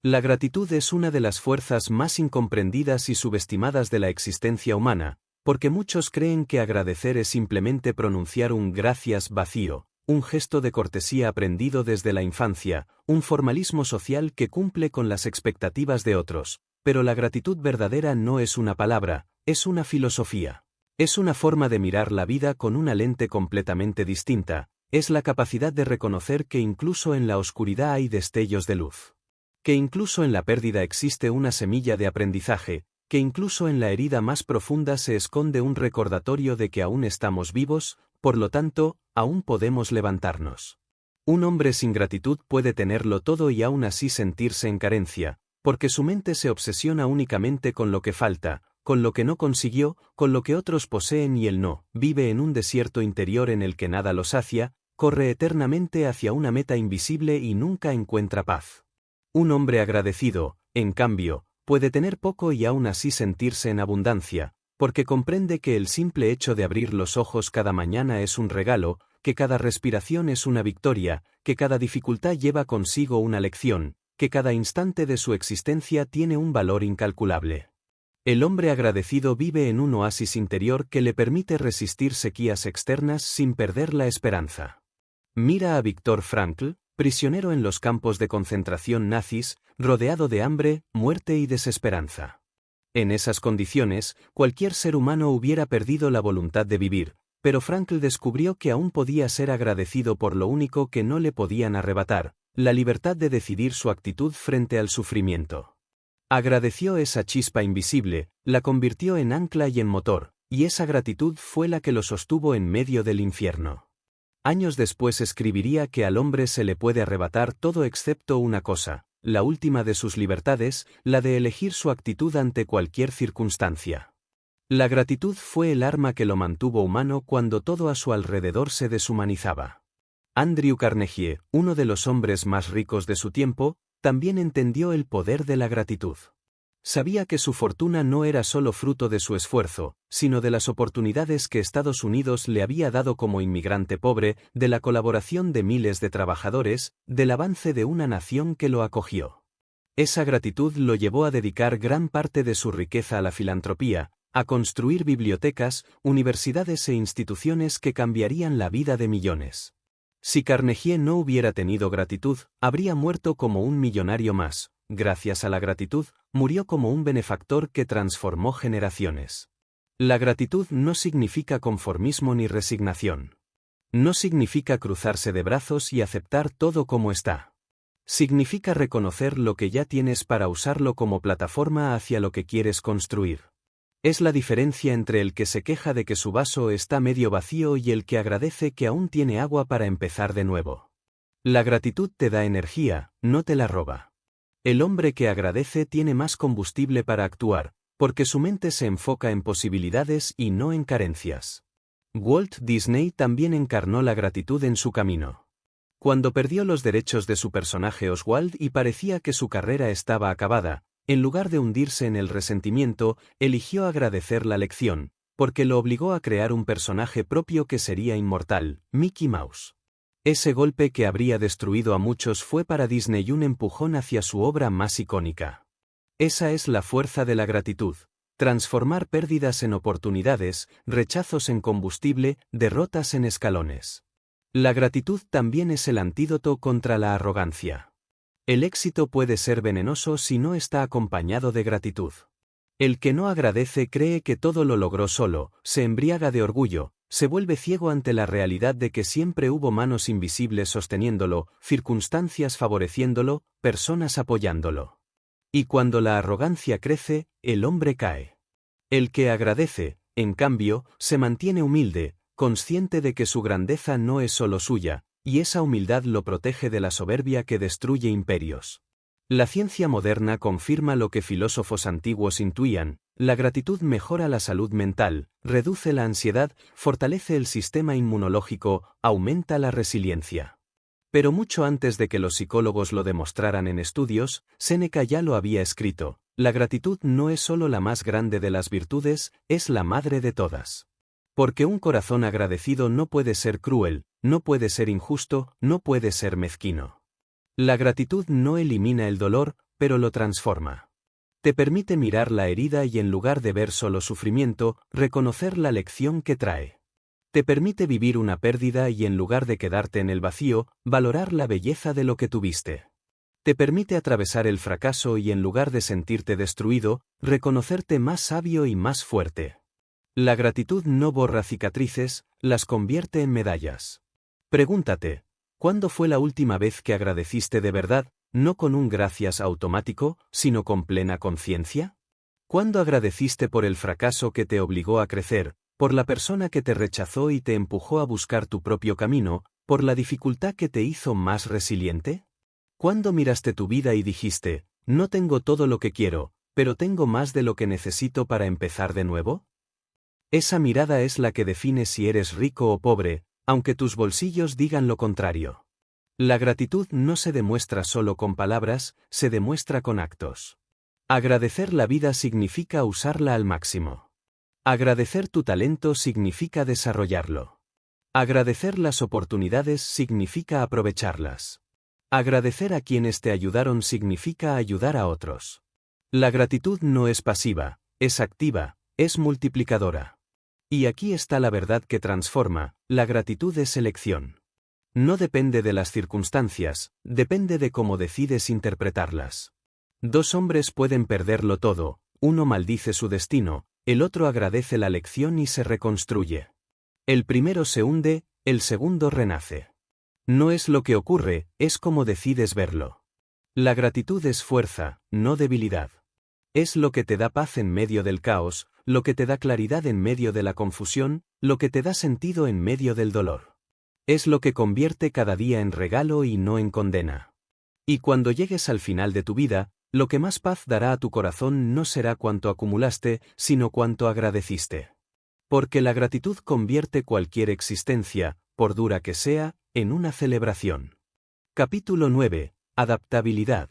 La gratitud es una de las fuerzas más incomprendidas y subestimadas de la existencia humana, porque muchos creen que agradecer es simplemente pronunciar un gracias vacío, un gesto de cortesía aprendido desde la infancia, un formalismo social que cumple con las expectativas de otros, pero la gratitud verdadera no es una palabra, es una filosofía. Es una forma de mirar la vida con una lente completamente distinta, es la capacidad de reconocer que incluso en la oscuridad hay destellos de luz. Que incluso en la pérdida existe una semilla de aprendizaje, que incluso en la herida más profunda se esconde un recordatorio de que aún estamos vivos, por lo tanto, aún podemos levantarnos. Un hombre sin gratitud puede tenerlo todo y aún así sentirse en carencia, porque su mente se obsesiona únicamente con lo que falta, con lo que no consiguió, con lo que otros poseen y él no, vive en un desierto interior en el que nada lo sacia, corre eternamente hacia una meta invisible y nunca encuentra paz. Un hombre agradecido, en cambio, puede tener poco y aún así sentirse en abundancia, porque comprende que el simple hecho de abrir los ojos cada mañana es un regalo, que cada respiración es una victoria, que cada dificultad lleva consigo una lección, que cada instante de su existencia tiene un valor incalculable. El hombre agradecido vive en un oasis interior que le permite resistir sequías externas sin perder la esperanza. Mira a Viktor Frankl, prisionero en los campos de concentración nazis, rodeado de hambre, muerte y desesperanza. En esas condiciones, cualquier ser humano hubiera perdido la voluntad de vivir, pero Frankl descubrió que aún podía ser agradecido por lo único que no le podían arrebatar, la libertad de decidir su actitud frente al sufrimiento. Agradeció esa chispa invisible, la convirtió en ancla y en motor, y esa gratitud fue la que lo sostuvo en medio del infierno. Años después escribiría que al hombre se le puede arrebatar todo excepto una cosa, la última de sus libertades, la de elegir su actitud ante cualquier circunstancia. La gratitud fue el arma que lo mantuvo humano cuando todo a su alrededor se deshumanizaba. Andrew Carnegie, uno de los hombres más ricos de su tiempo, también entendió el poder de la gratitud. Sabía que su fortuna no era solo fruto de su esfuerzo, sino de las oportunidades que Estados Unidos le había dado como inmigrante pobre, de la colaboración de miles de trabajadores, del avance de una nación que lo acogió. Esa gratitud lo llevó a dedicar gran parte de su riqueza a la filantropía, a construir bibliotecas, universidades e instituciones que cambiarían la vida de millones. Si Carnegie no hubiera tenido gratitud, habría muerto como un millonario más. Gracias a la gratitud, murió como un benefactor que transformó generaciones. La gratitud no significa conformismo ni resignación. No significa cruzarse de brazos y aceptar todo como está. Significa reconocer lo que ya tienes para usarlo como plataforma hacia lo que quieres construir. Es la diferencia entre el que se queja de que su vaso está medio vacío y el que agradece que aún tiene agua para empezar de nuevo. La gratitud te da energía, no te la roba. El hombre que agradece tiene más combustible para actuar, porque su mente se enfoca en posibilidades y no en carencias. Walt Disney también encarnó la gratitud en su camino. Cuando perdió los derechos de su personaje Oswald y parecía que su carrera estaba acabada, en lugar de hundirse en el resentimiento, eligió agradecer la lección, porque lo obligó a crear un personaje propio que sería inmortal, Mickey Mouse. Ese golpe que habría destruido a muchos fue para Disney un empujón hacia su obra más icónica. Esa es la fuerza de la gratitud: transformar pérdidas en oportunidades, rechazos en combustible, derrotas en escalones. La gratitud también es el antídoto contra la arrogancia. El éxito puede ser venenoso si no está acompañado de gratitud. El que no agradece cree que todo lo logró solo, se embriaga de orgullo, se vuelve ciego ante la realidad de que siempre hubo manos invisibles sosteniéndolo, circunstancias favoreciéndolo, personas apoyándolo. Y cuando la arrogancia crece, el hombre cae. El que agradece, en cambio, se mantiene humilde, consciente de que su grandeza no es solo suya, y esa humildad lo protege de la soberbia que destruye imperios. La ciencia moderna confirma lo que filósofos antiguos intuían: la gratitud mejora la salud mental, reduce la ansiedad, fortalece el sistema inmunológico, aumenta la resiliencia. Pero mucho antes de que los psicólogos lo demostraran en estudios, Séneca ya lo había escrito: la gratitud no es solo la más grande de las virtudes, es la madre de todas. Porque un corazón agradecido no puede ser cruel, no puede ser injusto, no puede ser mezquino. La gratitud no elimina el dolor, pero lo transforma. Te permite mirar la herida y en lugar de ver solo sufrimiento, reconocer la lección que trae. Te permite vivir una pérdida y en lugar de quedarte en el vacío, valorar la belleza de lo que tuviste. Te permite atravesar el fracaso y en lugar de sentirte destruido, reconocerte más sabio y más fuerte. La gratitud no borra cicatrices, las convierte en medallas. Pregúntate: ¿cuándo fue la última vez que agradeciste de verdad, no con un gracias automático, sino con plena conciencia? ¿Cuándo agradeciste por el fracaso que te obligó a crecer, por la persona que te rechazó y te empujó a buscar tu propio camino, por la dificultad que te hizo más resiliente? ¿Cuándo miraste tu vida y dijiste: no tengo todo lo que quiero, pero tengo más de lo que necesito para empezar de nuevo? Esa mirada es la que define si eres rico o pobre, aunque tus bolsillos digan lo contrario. La gratitud no se demuestra solo con palabras, se demuestra con actos. Agradecer la vida significa usarla al máximo. Agradecer tu talento significa desarrollarlo. Agradecer las oportunidades significa aprovecharlas. Agradecer a quienes te ayudaron significa ayudar a otros. La gratitud no es pasiva, es activa, es multiplicadora. Y aquí está la verdad que transforma: la gratitud es elección. No depende de las circunstancias, depende de cómo decides interpretarlas. Dos hombres pueden perderlo todo, uno maldice su destino, el otro agradece la lección y se reconstruye. El primero se hunde, el segundo renace. No es lo que ocurre, es cómo decides verlo. La gratitud es fuerza, no debilidad. Es lo que te da paz en medio del caos, lo que te da claridad en medio de la confusión, lo que te da sentido en medio del dolor. Es lo que convierte cada día en regalo y no en condena. Y cuando llegues al final de tu vida, lo que más paz dará a tu corazón no será cuánto acumulaste, sino cuánto agradeciste. Porque la gratitud convierte cualquier existencia, por dura que sea, en una celebración. Capítulo 9. Adaptabilidad.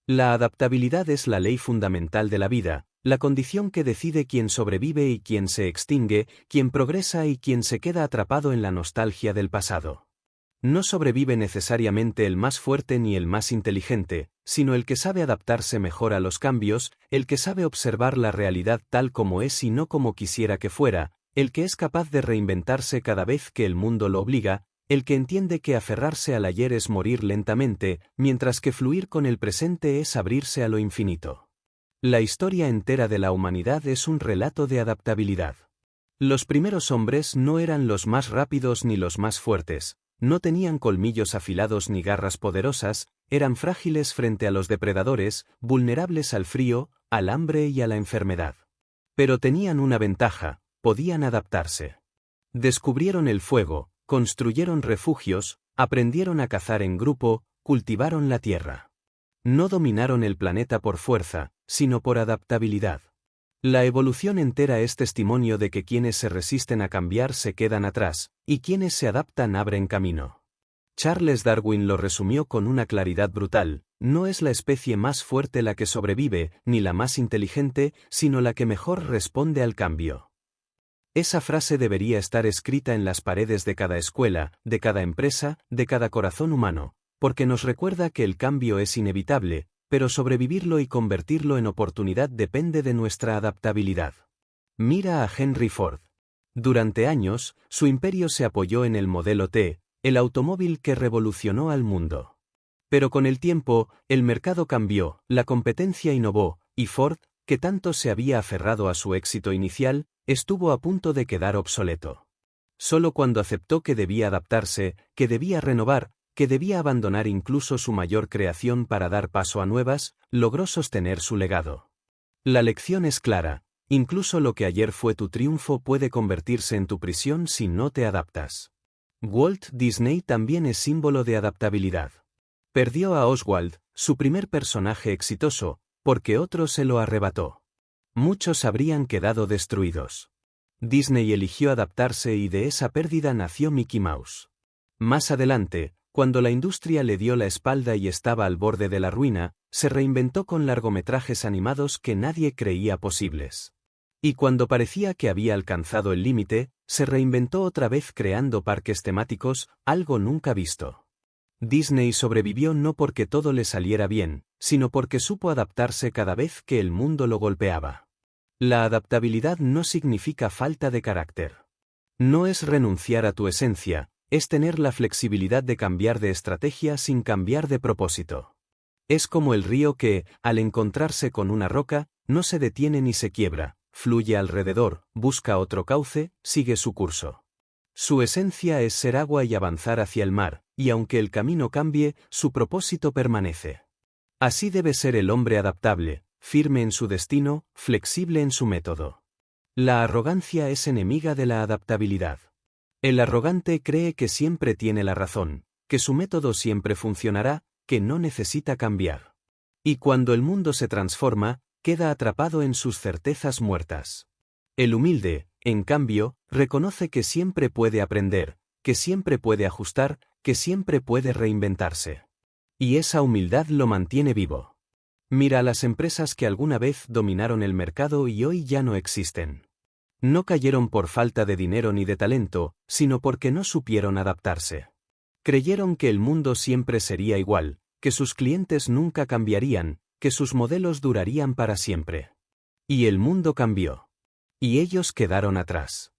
La adaptabilidad es la ley fundamental de la vida, la condición que decide quién sobrevive y quién se extingue, quién progresa y quién se queda atrapado en la nostalgia del pasado. No sobrevive necesariamente el más fuerte ni el más inteligente, sino el que sabe adaptarse mejor a los cambios, el que sabe observar la realidad tal como es y no como quisiera que fuera, el que es capaz de reinventarse cada vez que el mundo lo obliga, el que entiende que aferrarse al ayer es morir lentamente, mientras que fluir con el presente es abrirse a lo infinito. La historia entera de la humanidad es un relato de adaptabilidad. Los primeros hombres no eran los más rápidos ni los más fuertes, No tenían colmillos afilados ni garras poderosas, eran frágiles frente a los depredadores, vulnerables al frío, al hambre y a la enfermedad. Pero tenían una ventaja: podían adaptarse. Descubrieron el fuego, construyeron refugios, aprendieron a cazar en grupo, cultivaron la tierra. No dominaron el planeta por fuerza, sino por adaptabilidad. La evolución entera es testimonio de que quienes se resisten a cambiar se quedan atrás, y quienes se adaptan abren camino. Charles Darwin lo resumió con una claridad brutal: no es la especie más fuerte la que sobrevive, ni la más inteligente, sino la que mejor responde al cambio. Esa frase debería estar escrita en las paredes de cada escuela, de cada empresa, de cada corazón humano, porque nos recuerda que el cambio es inevitable, pero sobrevivirlo y convertirlo en oportunidad depende de nuestra adaptabilidad. Mira a Henry Ford. Durante años, su imperio se apoyó en el modelo T, el automóvil que revolucionó al mundo. Pero con el tiempo, el mercado cambió, la competencia innovó, y Ford, que tanto se había aferrado a su éxito inicial, estuvo a punto de quedar obsoleto. Solo cuando aceptó que debía adaptarse, que debía renovar, que debía abandonar incluso su mayor creación para dar paso a nuevas, logró sostener su legado. La lección es clara: incluso lo que ayer fue tu triunfo puede convertirse en tu prisión si no te adaptas. Walt Disney también es símbolo de adaptabilidad. Perdió a Oswald, su primer personaje exitoso, porque otro se lo arrebató. Muchos habrían quedado destruidos. Disney eligió adaptarse y de esa pérdida nació Mickey Mouse. Más adelante, cuando la industria le dio la espalda y estaba al borde de la ruina, se reinventó con largometrajes animados que nadie creía posibles. Y cuando parecía que había alcanzado el límite, se reinventó otra vez creando parques temáticos, algo nunca visto. Disney sobrevivió no porque todo le saliera bien, sino porque supo adaptarse cada vez que el mundo lo golpeaba. La adaptabilidad no significa falta de carácter. No es renunciar a tu esencia, es tener la flexibilidad de cambiar de estrategia sin cambiar de propósito. Es como el río que, al encontrarse con una roca, no se detiene ni se quiebra, fluye alrededor, busca otro cauce, sigue su curso. Su esencia es ser agua y avanzar hacia el mar, y aunque el camino cambie, su propósito permanece. Así debe ser el hombre adaptable, firme en su destino, flexible en su método. La arrogancia es enemiga de la adaptabilidad. El arrogante cree que siempre tiene la razón, que su método siempre funcionará, que no necesita cambiar. Y cuando el mundo se transforma, queda atrapado en sus certezas muertas. El humilde, en cambio, reconoce que siempre puede aprender, que siempre puede ajustar, que siempre puede reinventarse. Y esa humildad lo mantiene vivo. Mira a las empresas que alguna vez dominaron el mercado y hoy ya no existen. No cayeron por falta de dinero ni de talento, sino porque no supieron adaptarse. Creyeron que el mundo siempre sería igual, que sus clientes nunca cambiarían, que sus modelos durarían para siempre. Y el mundo cambió. Y ellos quedaron atrás.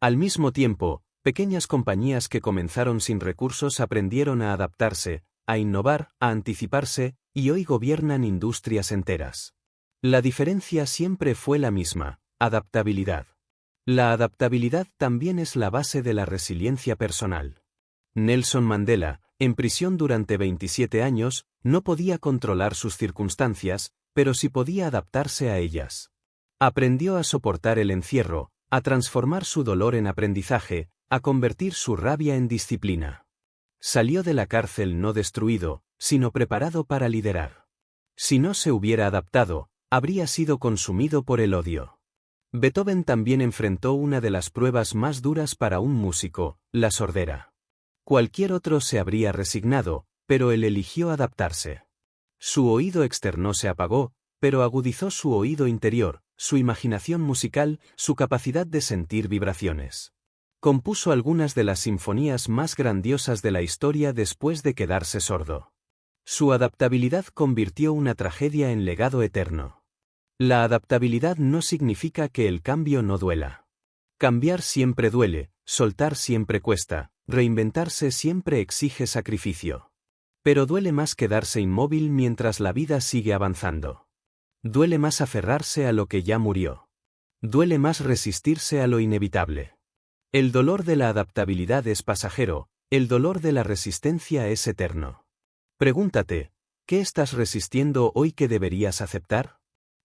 Al mismo tiempo, pequeñas compañías que comenzaron sin recursos aprendieron a adaptarse, a innovar, a anticiparse, y hoy gobiernan industrias enteras. La diferencia siempre fue la misma: adaptabilidad. La adaptabilidad también es la base de la resiliencia personal. Nelson Mandela, en prisión durante 27 años, no podía controlar sus circunstancias, pero sí podía adaptarse a ellas. Aprendió a soportar el encierro, a transformar su dolor en aprendizaje, a convertir su rabia en disciplina. Salió de la cárcel no destruido, sino preparado para liderar. Si no se hubiera adaptado, habría sido consumido por el odio. Beethoven también enfrentó una de las pruebas más duras para un músico: la sordera. Cualquier otro se habría resignado, pero él eligió adaptarse. Su oído externo se apagó, pero agudizó su oído interior, su imaginación musical, su capacidad de sentir vibraciones. Compuso algunas de las sinfonías más grandiosas de la historia después de quedarse sordo. Su adaptabilidad convirtió una tragedia en legado eterno. La adaptabilidad no significa que el cambio no duela. Cambiar siempre duele, soltar siempre cuesta, reinventarse siempre exige sacrificio. Pero duele más quedarse inmóvil mientras la vida sigue avanzando. Duele más aferrarse a lo que ya murió. Duele más resistirse a lo inevitable. El dolor de la adaptabilidad es pasajero, El dolor de la resistencia es eterno. Pregúntate, ¿qué estás resistiendo hoy que deberías aceptar?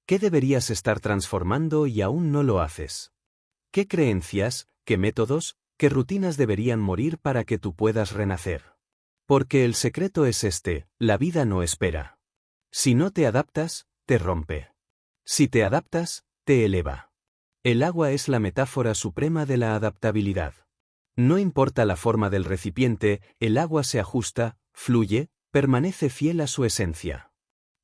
¿Qué deberías estar transformando y aún no lo haces? ¿Qué creencias, qué métodos, qué rutinas deberían morir para que tú puedas renacer? Porque el secreto es este: la vida no espera. Si no te adaptas, te rompe. Si te adaptas, te eleva. El agua es la metáfora suprema de la adaptabilidad. No importa la forma del recipiente, el agua se ajusta, fluye, permanece fiel a su esencia.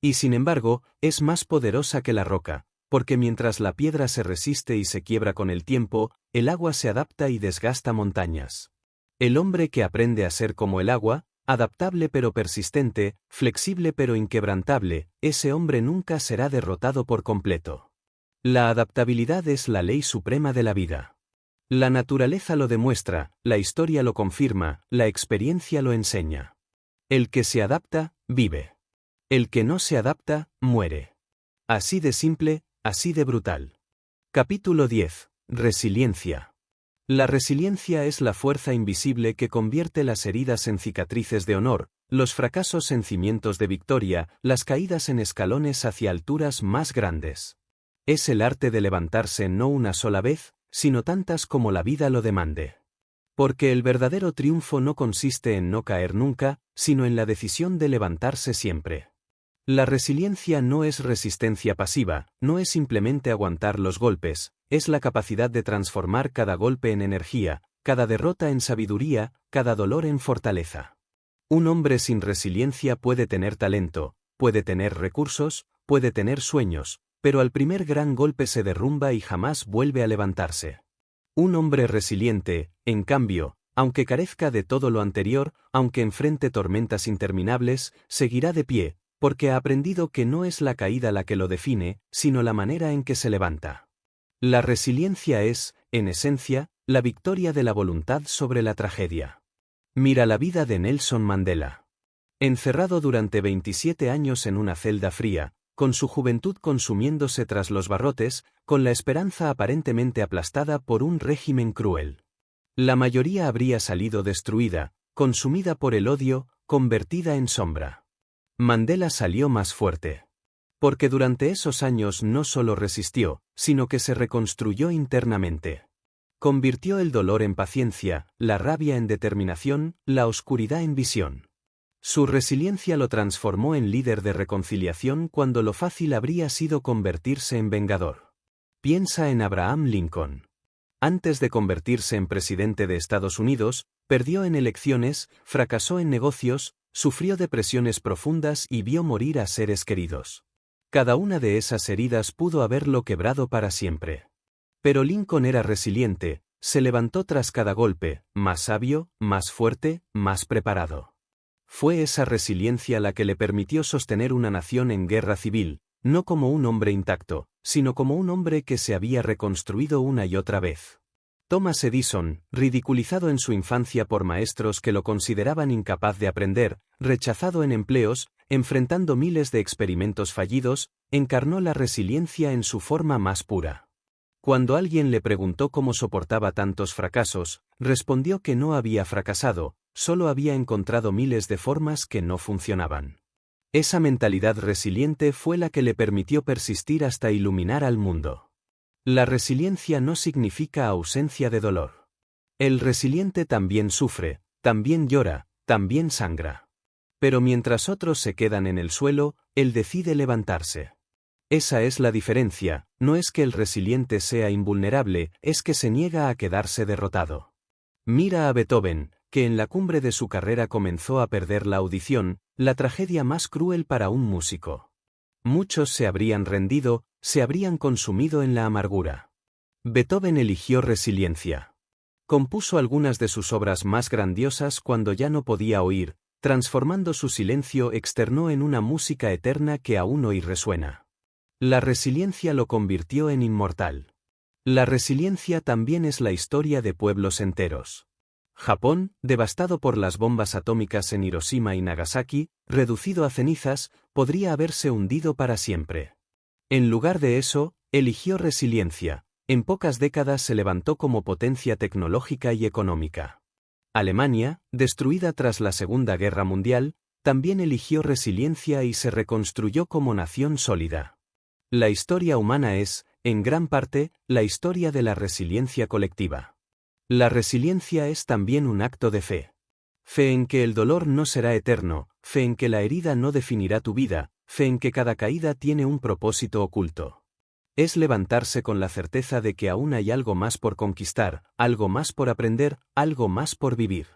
Y sin embargo, es más poderosa que la roca, porque mientras la piedra se resiste y se quiebra con el tiempo, el agua se adapta y desgasta montañas. El hombre que aprende a ser como el agua, adaptable pero persistente, flexible pero inquebrantable, ese hombre nunca será derrotado por completo. La adaptabilidad es la ley suprema de la vida. La naturaleza lo demuestra, la historia lo confirma, la experiencia lo enseña. El que se adapta, vive. El que no se adapta, muere. Así de simple, así de brutal. Capítulo 10. Resiliencia. La resiliencia es la fuerza invisible que convierte las heridas en cicatrices de honor, los fracasos en cimientos de victoria, las caídas en escalones hacia alturas más grandes. Es el arte de levantarse no una sola vez, sino tantas como la vida lo demande. Porque el verdadero triunfo no consiste en no caer nunca, sino en la decisión de levantarse siempre. La resiliencia no es resistencia pasiva, no es simplemente aguantar los golpes, es la capacidad de transformar cada golpe en energía, cada derrota en sabiduría, cada dolor en fortaleza. Un hombre sin resiliencia puede tener talento, puede tener recursos, puede tener sueños, pero al primer gran golpe se derrumba y jamás vuelve a levantarse. Un hombre resiliente, en cambio, aunque carezca de todo lo anterior, aunque enfrente tormentas interminables, seguirá de pie, porque ha aprendido que no es la caída la que lo define, sino la manera en que se levanta. La resiliencia es, en esencia, la victoria de la voluntad sobre la tragedia. Mira la vida de Nelson Mandela. Encerrado durante 27 años en una celda fría, con su juventud consumiéndose tras los barrotes, con la esperanza aparentemente aplastada por un régimen cruel. La mayoría habría salido destruida, consumida por el odio, convertida en sombra. Mandela salió más fuerte. Porque durante esos años no solo resistió, sino que se reconstruyó internamente. Convirtió el dolor en paciencia, la rabia en determinación, la oscuridad en visión. Su resiliencia lo transformó en líder de reconciliación cuando lo fácil habría sido convertirse en vengador. Piensa en Abraham Lincoln. Antes de convertirse en presidente de Estados Unidos, perdió en elecciones, fracasó en negocios, sufrió depresiones profundas y vio morir a seres queridos. Cada una de esas heridas pudo haberlo quebrado para siempre. Pero Lincoln era resiliente, se levantó tras cada golpe, más sabio, más fuerte, más preparado. Fue esa resiliencia la que le permitió sostener una nación en guerra civil, no como un hombre intacto, sino como un hombre que se había reconstruido una y otra vez. Thomas Edison, ridiculizado en su infancia por maestros que lo consideraban incapaz de aprender, rechazado en empleos, enfrentando miles de experimentos fallidos, encarnó la resiliencia en su forma más pura. Cuando alguien le preguntó cómo soportaba tantos fracasos, respondió que no había fracasado, solo había encontrado miles de formas que no funcionaban. Esa mentalidad resiliente fue la que le permitió persistir hasta iluminar al mundo. La resiliencia no significa ausencia de dolor. El resiliente también sufre, también llora, también sangra. Pero mientras otros se quedan en el suelo, él decide levantarse. Esa es la diferencia, no es que el resiliente sea invulnerable, es que se niega a quedarse derrotado. Mira a Beethoven, que en la cumbre de su carrera comenzó a perder la audición, la tragedia más cruel para un músico. Muchos se habrían rendido, se habrían consumido en la amargura. Beethoven eligió resiliencia. Compuso algunas de sus obras más grandiosas cuando ya no podía oír, transformando su silencio externo en una música eterna que aún hoy resuena. La resiliencia lo convirtió en inmortal. La resiliencia también es la historia de pueblos enteros. Japón, devastado por las bombas atómicas en Hiroshima y Nagasaki, reducido a cenizas, podría haberse hundido para siempre. En lugar de eso, eligió resiliencia, en pocas décadas se levantó como potencia tecnológica y económica. Alemania, destruida tras la Segunda Guerra Mundial, también eligió resiliencia y se reconstruyó como nación sólida. La historia humana es, en gran parte, la historia de la resiliencia colectiva. La resiliencia es también un acto de fe. Fe en que el dolor no será eterno, fe en que la herida no definirá tu vida, fe en que cada caída tiene un propósito oculto. Es levantarse con la certeza de que aún hay algo más por conquistar, algo más por aprender, algo más por vivir.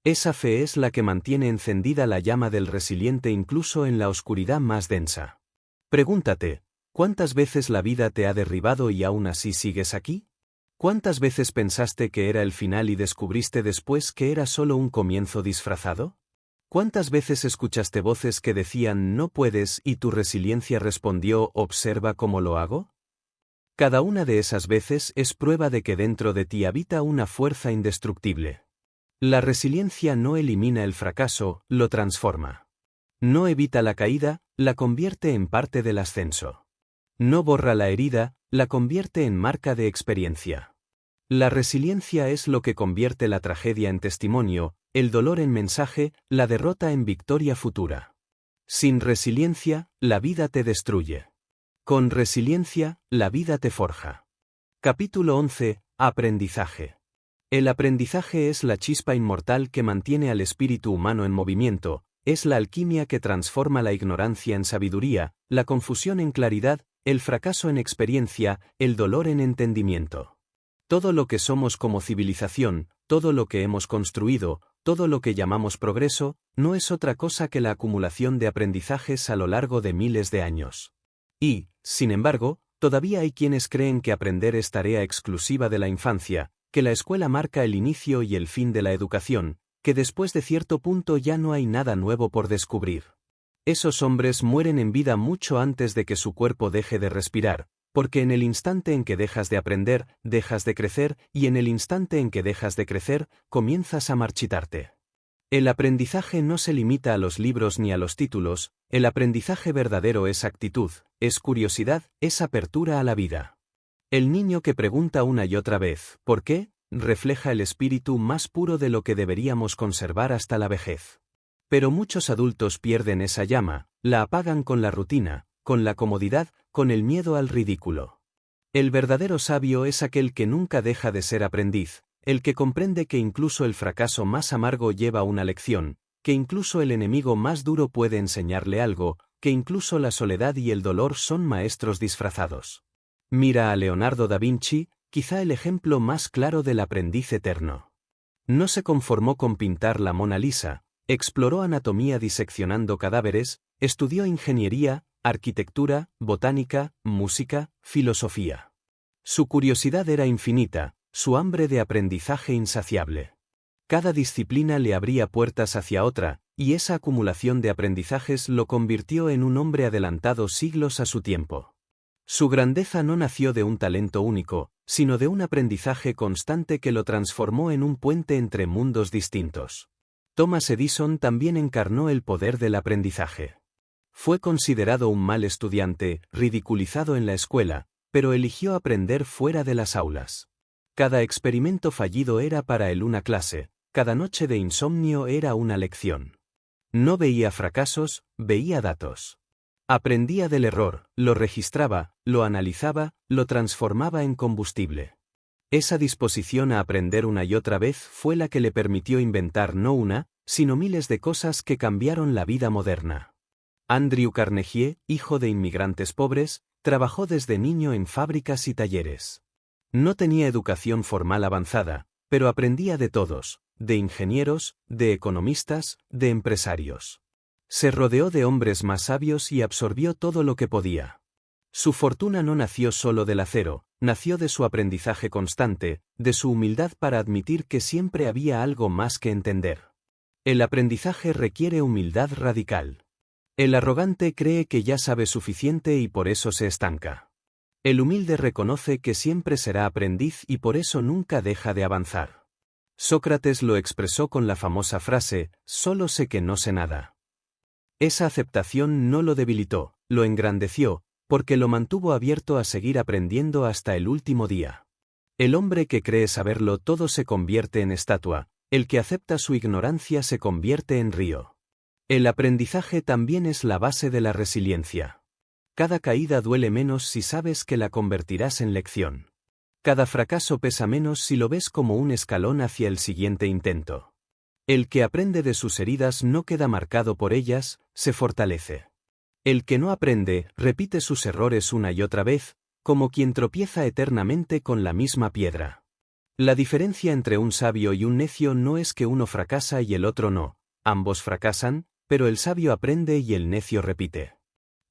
Esa fe es la que mantiene encendida la llama del resiliente incluso en la oscuridad más densa. Pregúntate, ¿cuántas veces la vida te ha derribado y aún así sigues aquí? ¿Cuántas veces pensaste que era el final y descubriste después que era solo un comienzo disfrazado? ¿Cuántas veces escuchaste voces que decían no puedes y tu resiliencia respondió observa cómo lo hago? Cada una de esas veces es prueba de que dentro de ti habita una fuerza indestructible. La resiliencia no elimina el fracaso, lo transforma. No evita la caída, la convierte en parte del ascenso. No borra la herida, la convierte en marca de experiencia. La resiliencia es lo que convierte la tragedia en testimonio, el dolor en mensaje, la derrota en victoria futura. Sin resiliencia, la vida te destruye. Con resiliencia, la vida te forja. Capítulo 11. Aprendizaje. El aprendizaje es la chispa inmortal que mantiene al espíritu humano en movimiento, es la alquimia que transforma la ignorancia en sabiduría, la confusión en claridad, el fracaso en experiencia, el dolor en entendimiento. Todo lo que somos como civilización, todo lo que hemos construido, todo lo que llamamos progreso, no es otra cosa que la acumulación de aprendizajes a lo largo de miles de años. Y, sin embargo, todavía hay quienes creen que aprender es tarea exclusiva de la infancia, que la escuela marca el inicio y el fin de la educación, que después de cierto punto ya no hay nada nuevo por descubrir. Esos hombres mueren en vida mucho antes de que su cuerpo deje de respirar, porque en el instante en que dejas de aprender, dejas de crecer, y en el instante en que dejas de crecer, comienzas a marchitarte. El aprendizaje no se limita a los libros ni a los títulos, el aprendizaje verdadero es actitud, es curiosidad, es apertura a la vida. El niño que pregunta una y otra vez, ¿por qué?, refleja el espíritu más puro de lo que deberíamos conservar hasta la vejez. Pero muchos adultos pierden esa llama, la apagan con la rutina, con la comodidad, con el miedo al ridículo. El verdadero sabio es aquel que nunca deja de ser aprendiz, el que comprende que incluso el fracaso más amargo lleva una lección, que incluso el enemigo más duro puede enseñarle algo, que incluso la soledad y el dolor son maestros disfrazados. Mira a Leonardo da Vinci, quizá el ejemplo más claro del aprendiz eterno. No se conformó con pintar la Mona Lisa, exploró anatomía diseccionando cadáveres, estudió ingeniería, arquitectura, botánica, música, filosofía. Su curiosidad era infinita, su hambre de aprendizaje insaciable. Cada disciplina le abría puertas hacia otra, y esa acumulación de aprendizajes lo convirtió en un hombre adelantado siglos a su tiempo. Su grandeza no nació de un talento único, sino de un aprendizaje constante que lo transformó en un puente entre mundos distintos. Thomas Edison también encarnó el poder del aprendizaje. Fue considerado un mal estudiante, ridiculizado en la escuela, pero eligió aprender fuera de las aulas. Cada experimento fallido era para él una clase, cada noche de insomnio era una lección. No veía fracasos, veía datos. Aprendía del error, lo registraba, lo analizaba, lo transformaba en combustible. Esa disposición a aprender una y otra vez fue la que le permitió inventar no una, sino miles de cosas que cambiaron la vida moderna. Andrew Carnegie, hijo de inmigrantes pobres, trabajó desde niño en fábricas y talleres. No tenía educación formal avanzada, pero aprendía de todos, de ingenieros, de economistas, de empresarios. Se rodeó de hombres más sabios y absorbió todo lo que podía. Su fortuna no nació solo del acero, nació de su aprendizaje constante, de su humildad para admitir que siempre había algo más que entender. El aprendizaje requiere humildad radical. El arrogante cree que ya sabe suficiente y por eso se estanca. El humilde reconoce que siempre será aprendiz y por eso nunca deja de avanzar. Sócrates lo expresó con la famosa frase, solo sé que no sé nada. Esa aceptación no lo debilitó, lo engrandeció, porque lo mantuvo abierto a seguir aprendiendo hasta el último día. El hombre que cree saberlo todo se convierte en estatua, El que acepta su ignorancia se convierte en río. El aprendizaje también es la base de la resiliencia. Cada caída duele menos si sabes que la convertirás en lección. Cada fracaso pesa menos si lo ves como un escalón hacia el siguiente intento. El que aprende de sus heridas no queda marcado por ellas, se fortalece. El que no aprende, repite sus errores una y otra vez, como quien tropieza eternamente con la misma piedra. La diferencia entre un sabio y un necio no es que uno fracasa y el otro no, ambos fracasan, pero el sabio aprende y el necio repite.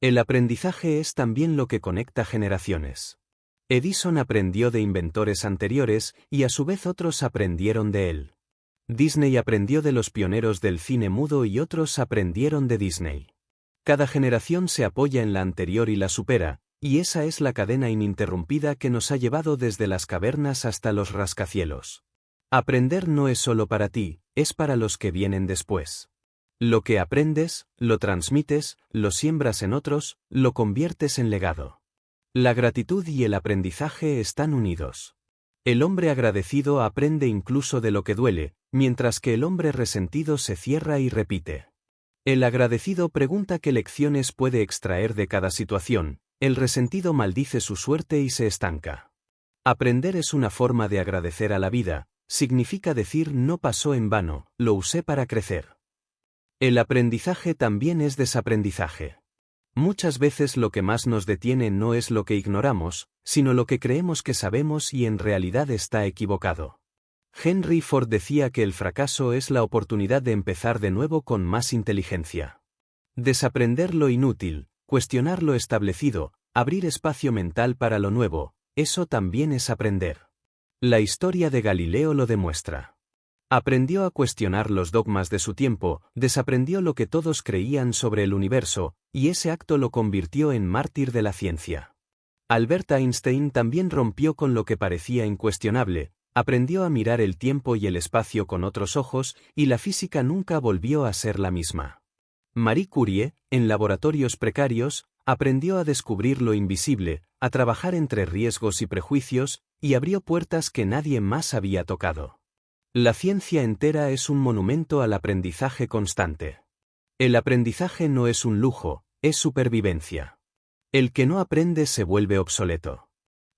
El aprendizaje es también lo que conecta generaciones. Edison aprendió de inventores anteriores y a su vez otros aprendieron de él. Disney aprendió de los pioneros del cine mudo y otros aprendieron de Disney. Cada generación se apoya en la anterior y la supera, y esa es la cadena ininterrumpida que nos ha llevado desde las cavernas hasta los rascacielos. Aprender no es solo para ti, es para los que vienen después. Lo que aprendes, lo transmites, lo siembras en otros, lo conviertes en legado. La gratitud y el aprendizaje están unidos. El hombre agradecido aprende incluso de lo que duele, mientras que el hombre resentido se cierra y repite. El agradecido pregunta qué lecciones puede extraer de cada situación, el resentido maldice su suerte y se estanca. Aprender es una forma de agradecer a la vida, significa decir no pasó en vano, lo usé para crecer. El aprendizaje también es desaprendizaje. Muchas veces lo que más nos detiene no es lo que ignoramos, sino lo que creemos que sabemos y en realidad está equivocado. Henry Ford decía que el fracaso es la oportunidad de empezar de nuevo con más inteligencia. Desaprender lo inútil, cuestionar lo establecido, abrir espacio mental para lo nuevo, eso también es aprender. La historia de Galileo lo demuestra. Aprendió a cuestionar los dogmas de su tiempo, desaprendió lo que todos creían sobre el universo, y ese acto lo convirtió en mártir de la ciencia. Albert Einstein también rompió con lo que parecía incuestionable, aprendió a mirar el tiempo y el espacio con otros ojos, y la física nunca volvió a ser la misma. Marie Curie, en laboratorios precarios, aprendió a descubrir lo invisible, a trabajar entre riesgos y prejuicios, y abrió puertas que nadie más había tocado. La ciencia entera es un monumento al aprendizaje constante. El aprendizaje no es un lujo, es supervivencia. El que no aprende se vuelve obsoleto.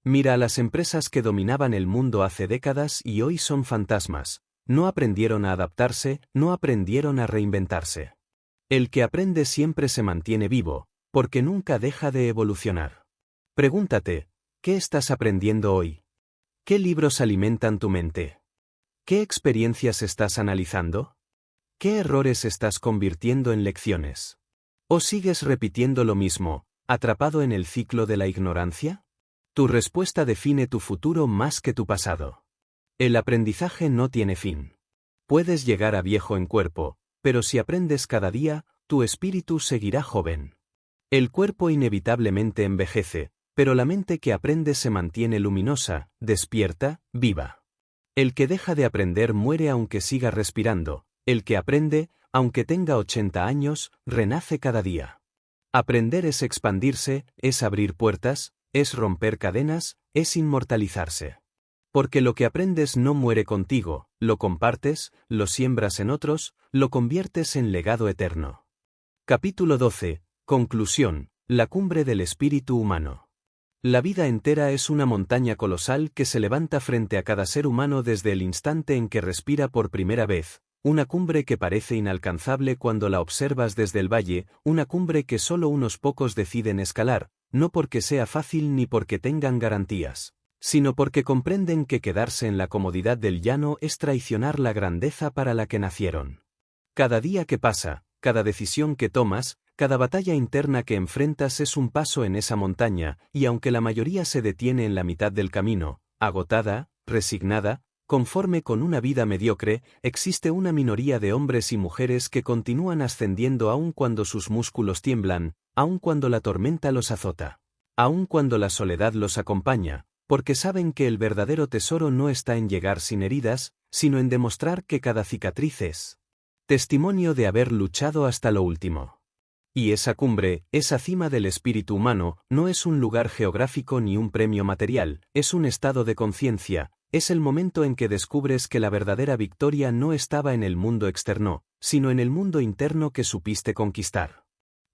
Mira a las empresas que dominaban el mundo hace décadas y hoy son fantasmas. No aprendieron a adaptarse, no aprendieron a reinventarse. El que aprende siempre se mantiene vivo, porque nunca deja de evolucionar. Pregúntate, ¿qué estás aprendiendo hoy? ¿Qué libros alimentan tu mente? ¿Qué experiencias estás analizando? ¿Qué errores estás convirtiendo en lecciones? ¿O sigues repitiendo lo mismo, atrapado en el ciclo de la ignorancia? Tu respuesta define tu futuro más que tu pasado. El aprendizaje no tiene fin. Puedes llegar a viejo en cuerpo, pero si aprendes cada día, tu espíritu seguirá joven. El cuerpo inevitablemente envejece, pero la mente que aprende se mantiene luminosa, despierta, viva. El que deja de aprender muere aunque siga respirando, el que aprende, aunque tenga 80 años, renace cada día. Aprender es expandirse, es abrir puertas, es romper cadenas, es inmortalizarse. Porque lo que aprendes no muere contigo, lo compartes, lo siembras en otros, lo conviertes en legado eterno. Capítulo 12. Conclusión. La cumbre del espíritu humano. La vida entera es una montaña colosal que se levanta frente a cada ser humano desde el instante en que respira por primera vez, una cumbre que parece inalcanzable cuando la observas desde el valle, una cumbre que solo unos pocos deciden escalar, no porque sea fácil ni porque tengan garantías, sino porque comprenden que quedarse en la comodidad del llano es traicionar la grandeza para la que nacieron. Cada día que pasa, cada decisión que tomas, cada batalla interna que enfrentas es un paso en esa montaña, y aunque la mayoría se detiene en la mitad del camino, agotada, resignada, conforme con una vida mediocre, existe una minoría de hombres y mujeres que continúan ascendiendo aun cuando sus músculos tiemblan, aun cuando la tormenta los azota, aun cuando la soledad los acompaña, porque saben que el verdadero tesoro no está en llegar sin heridas, sino en demostrar que cada cicatriz es testimonio de haber luchado hasta lo último. Y esa cumbre, esa cima del espíritu humano, no es un lugar geográfico ni un premio material, es un estado de conciencia, es el momento en que descubres que la verdadera victoria no estaba en el mundo externo, sino en el mundo interno que supiste conquistar.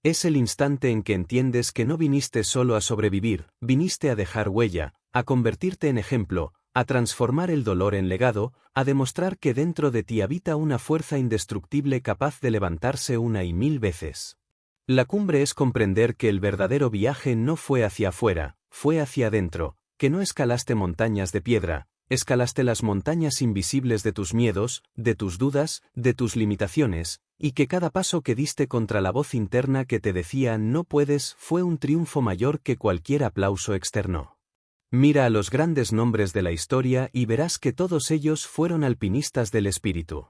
Es el instante en que entiendes que no viniste solo a sobrevivir, viniste a dejar huella, a convertirte en ejemplo, a transformar el dolor en legado, a demostrar que dentro de ti habita una fuerza indestructible capaz de levantarse una y mil veces. La cumbre es comprender que el verdadero viaje no fue hacia afuera, fue hacia adentro, que no escalaste montañas de piedra, escalaste las montañas invisibles de tus miedos, de tus dudas, de tus limitaciones, y que cada paso que diste contra la voz interna que te decía no puedes fue un triunfo mayor que cualquier aplauso externo. Mira a los grandes nombres de la historia y verás que todos ellos fueron alpinistas del espíritu.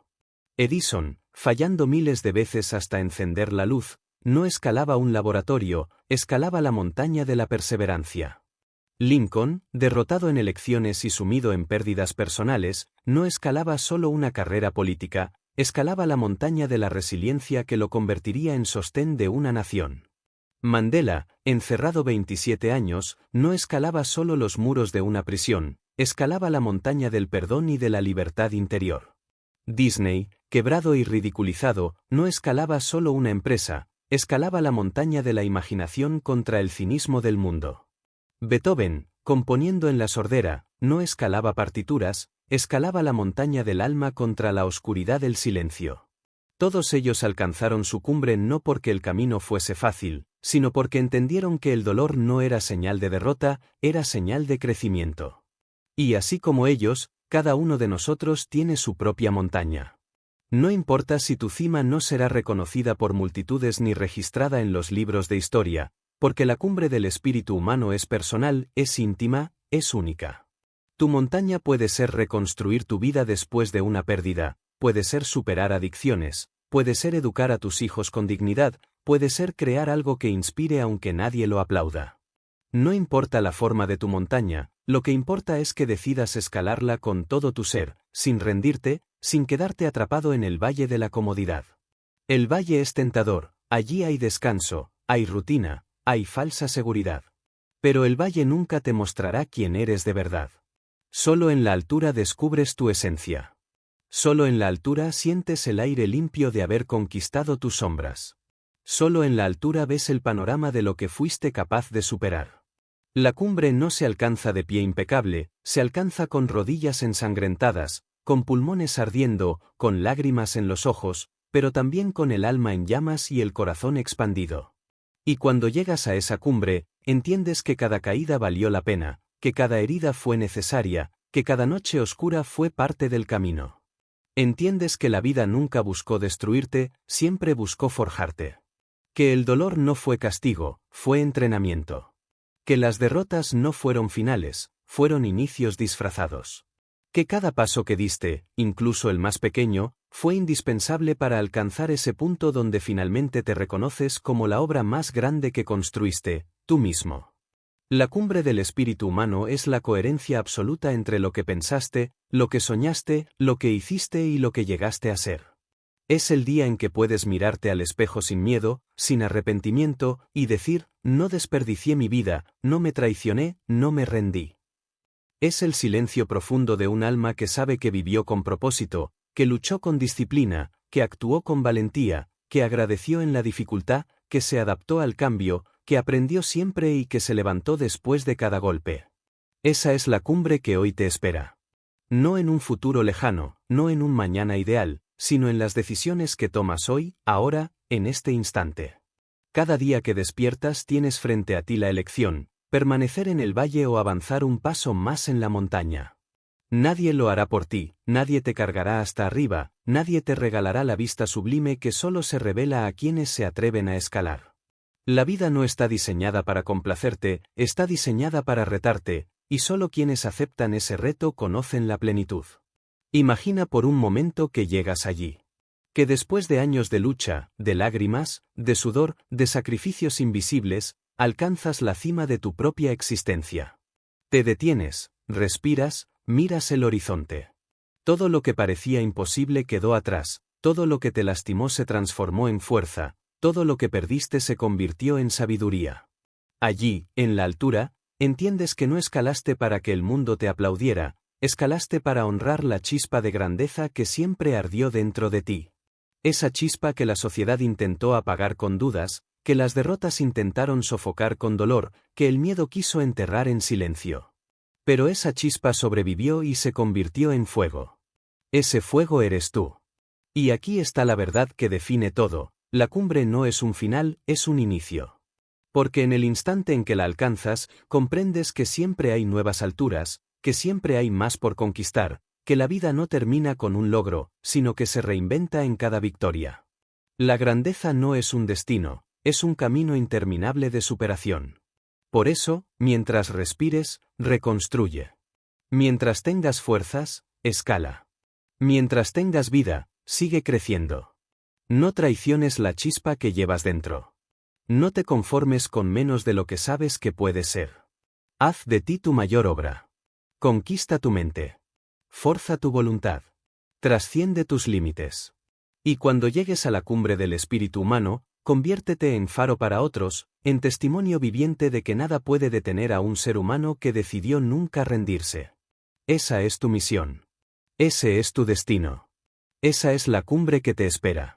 Edison, fallando miles de veces hasta encender la luz, no escalaba un laboratorio, escalaba la montaña de la perseverancia. Lincoln, derrotado en elecciones y sumido en pérdidas personales, no escalaba solo una carrera política, escalaba la montaña de la resiliencia que lo convertiría en sostén de una nación. Mandela, encerrado 27 años, no escalaba solo los muros de una prisión, escalaba la montaña del perdón y de la libertad interior. Disney, quebrado y ridiculizado, no escalaba solo una empresa, escalaba la montaña de la imaginación contra el cinismo del mundo. Beethoven, componiendo en la sordera, no escalaba partituras, escalaba la montaña del alma contra la oscuridad del silencio. Todos ellos alcanzaron su cumbre no porque el camino fuese fácil, sino porque entendieron que el dolor no era señal de derrota, era señal de crecimiento. Y así como ellos, cada uno de nosotros tiene su propia montaña. No importa si tu cima no será reconocida por multitudes ni registrada en los libros de historia, porque la cumbre del espíritu humano es personal, es íntima, es única. Tu montaña puede ser reconstruir tu vida después de una pérdida, puede ser superar adicciones, puede ser educar a tus hijos con dignidad, puede ser crear algo que inspire aunque nadie lo aplauda. No importa la forma de tu montaña, lo que importa es que decidas escalarla con todo tu ser, sin rendirte, sin quedarte atrapado en el valle de la comodidad. El valle es tentador, allí hay descanso, hay rutina, hay falsa seguridad. Pero el valle nunca te mostrará quién eres de verdad. Solo en la altura descubres tu esencia. Solo en la altura sientes el aire limpio de haber conquistado tus sombras. Solo en la altura ves el panorama de lo que fuiste capaz de superar. La cumbre no se alcanza de pie impecable, se alcanza con rodillas ensangrentadas, con pulmones ardiendo, con lágrimas en los ojos, pero también con el alma en llamas y el corazón expandido. Y cuando llegas a esa cumbre, entiendes que cada caída valió la pena, que cada herida fue necesaria, que cada noche oscura fue parte del camino. Entiendes que la vida nunca buscó destruirte, siempre buscó forjarte. Que el dolor no fue castigo, fue entrenamiento. Que las derrotas no fueron finales, fueron inicios disfrazados. Que cada paso que diste, incluso el más pequeño, fue indispensable para alcanzar ese punto donde finalmente te reconoces como la obra más grande que construiste, tú mismo. La cumbre del espíritu humano es la coherencia absoluta entre lo que pensaste, lo que soñaste, lo que hiciste y lo que llegaste a ser. Es el día en que puedes mirarte al espejo sin miedo, sin arrepentimiento, y decir, no desperdicié mi vida, no me traicioné, no me rendí. Es el silencio profundo de un alma que sabe que vivió con propósito, que luchó con disciplina, que actuó con valentía, que agradeció en la dificultad, que se adaptó al cambio, que aprendió siempre y que se levantó después de cada golpe. Esa es la cumbre que hoy te espera. No en un futuro lejano, no en un mañana ideal, sino en las decisiones que tomas hoy, ahora, en este instante. Cada día que despiertas tienes frente a ti la elección, permanecer en el valle o avanzar un paso más en la montaña. Nadie lo hará por ti, nadie te cargará hasta arriba, nadie te regalará la vista sublime que solo se revela a quienes se atreven a escalar. La vida no está diseñada para complacerte, está diseñada para retarte, y solo quienes aceptan ese reto conocen la plenitud. Imagina por un momento que llegas allí. Que después de años de lucha, de lágrimas, de sudor, de sacrificios invisibles, alcanzas la cima de tu propia existencia. Te detienes, respiras, miras el horizonte. Todo lo que parecía imposible quedó atrás, todo lo que te lastimó se transformó en fuerza, todo lo que perdiste se convirtió en sabiduría. Allí, en la altura, entiendes que no escalaste para que el mundo te aplaudiera, Escalaste para honrar la chispa de grandeza que siempre ardió dentro de ti. Esa chispa que la sociedad intentó apagar con dudas, que las derrotas intentaron sofocar con dolor, que el miedo quiso enterrar en silencio. Pero esa chispa sobrevivió y se convirtió en fuego. Ese fuego eres tú. Y aquí está la verdad que define todo: la cumbre no es un final, es un inicio. Porque en el instante en que la alcanzas, comprendes que siempre hay nuevas alturas, que siempre hay más por conquistar, que la vida no termina con un logro, sino que se reinventa en cada victoria. La grandeza no es un destino, es un camino interminable de superación. Por eso, mientras respires, reconstruye. Mientras tengas fuerzas, escala. Mientras tengas vida, sigue creciendo. No traiciones la chispa que llevas dentro. No te conformes con menos de lo que sabes que puedes ser. Haz de ti tu mayor obra. Conquista tu mente. Forza tu voluntad. Trasciende tus límites. Y cuando llegues a la cumbre del espíritu humano, conviértete en faro para otros, en testimonio viviente de que nada puede detener a un ser humano que decidió nunca rendirse. Esa es tu misión. Ese es tu destino. Esa es la cumbre que te espera.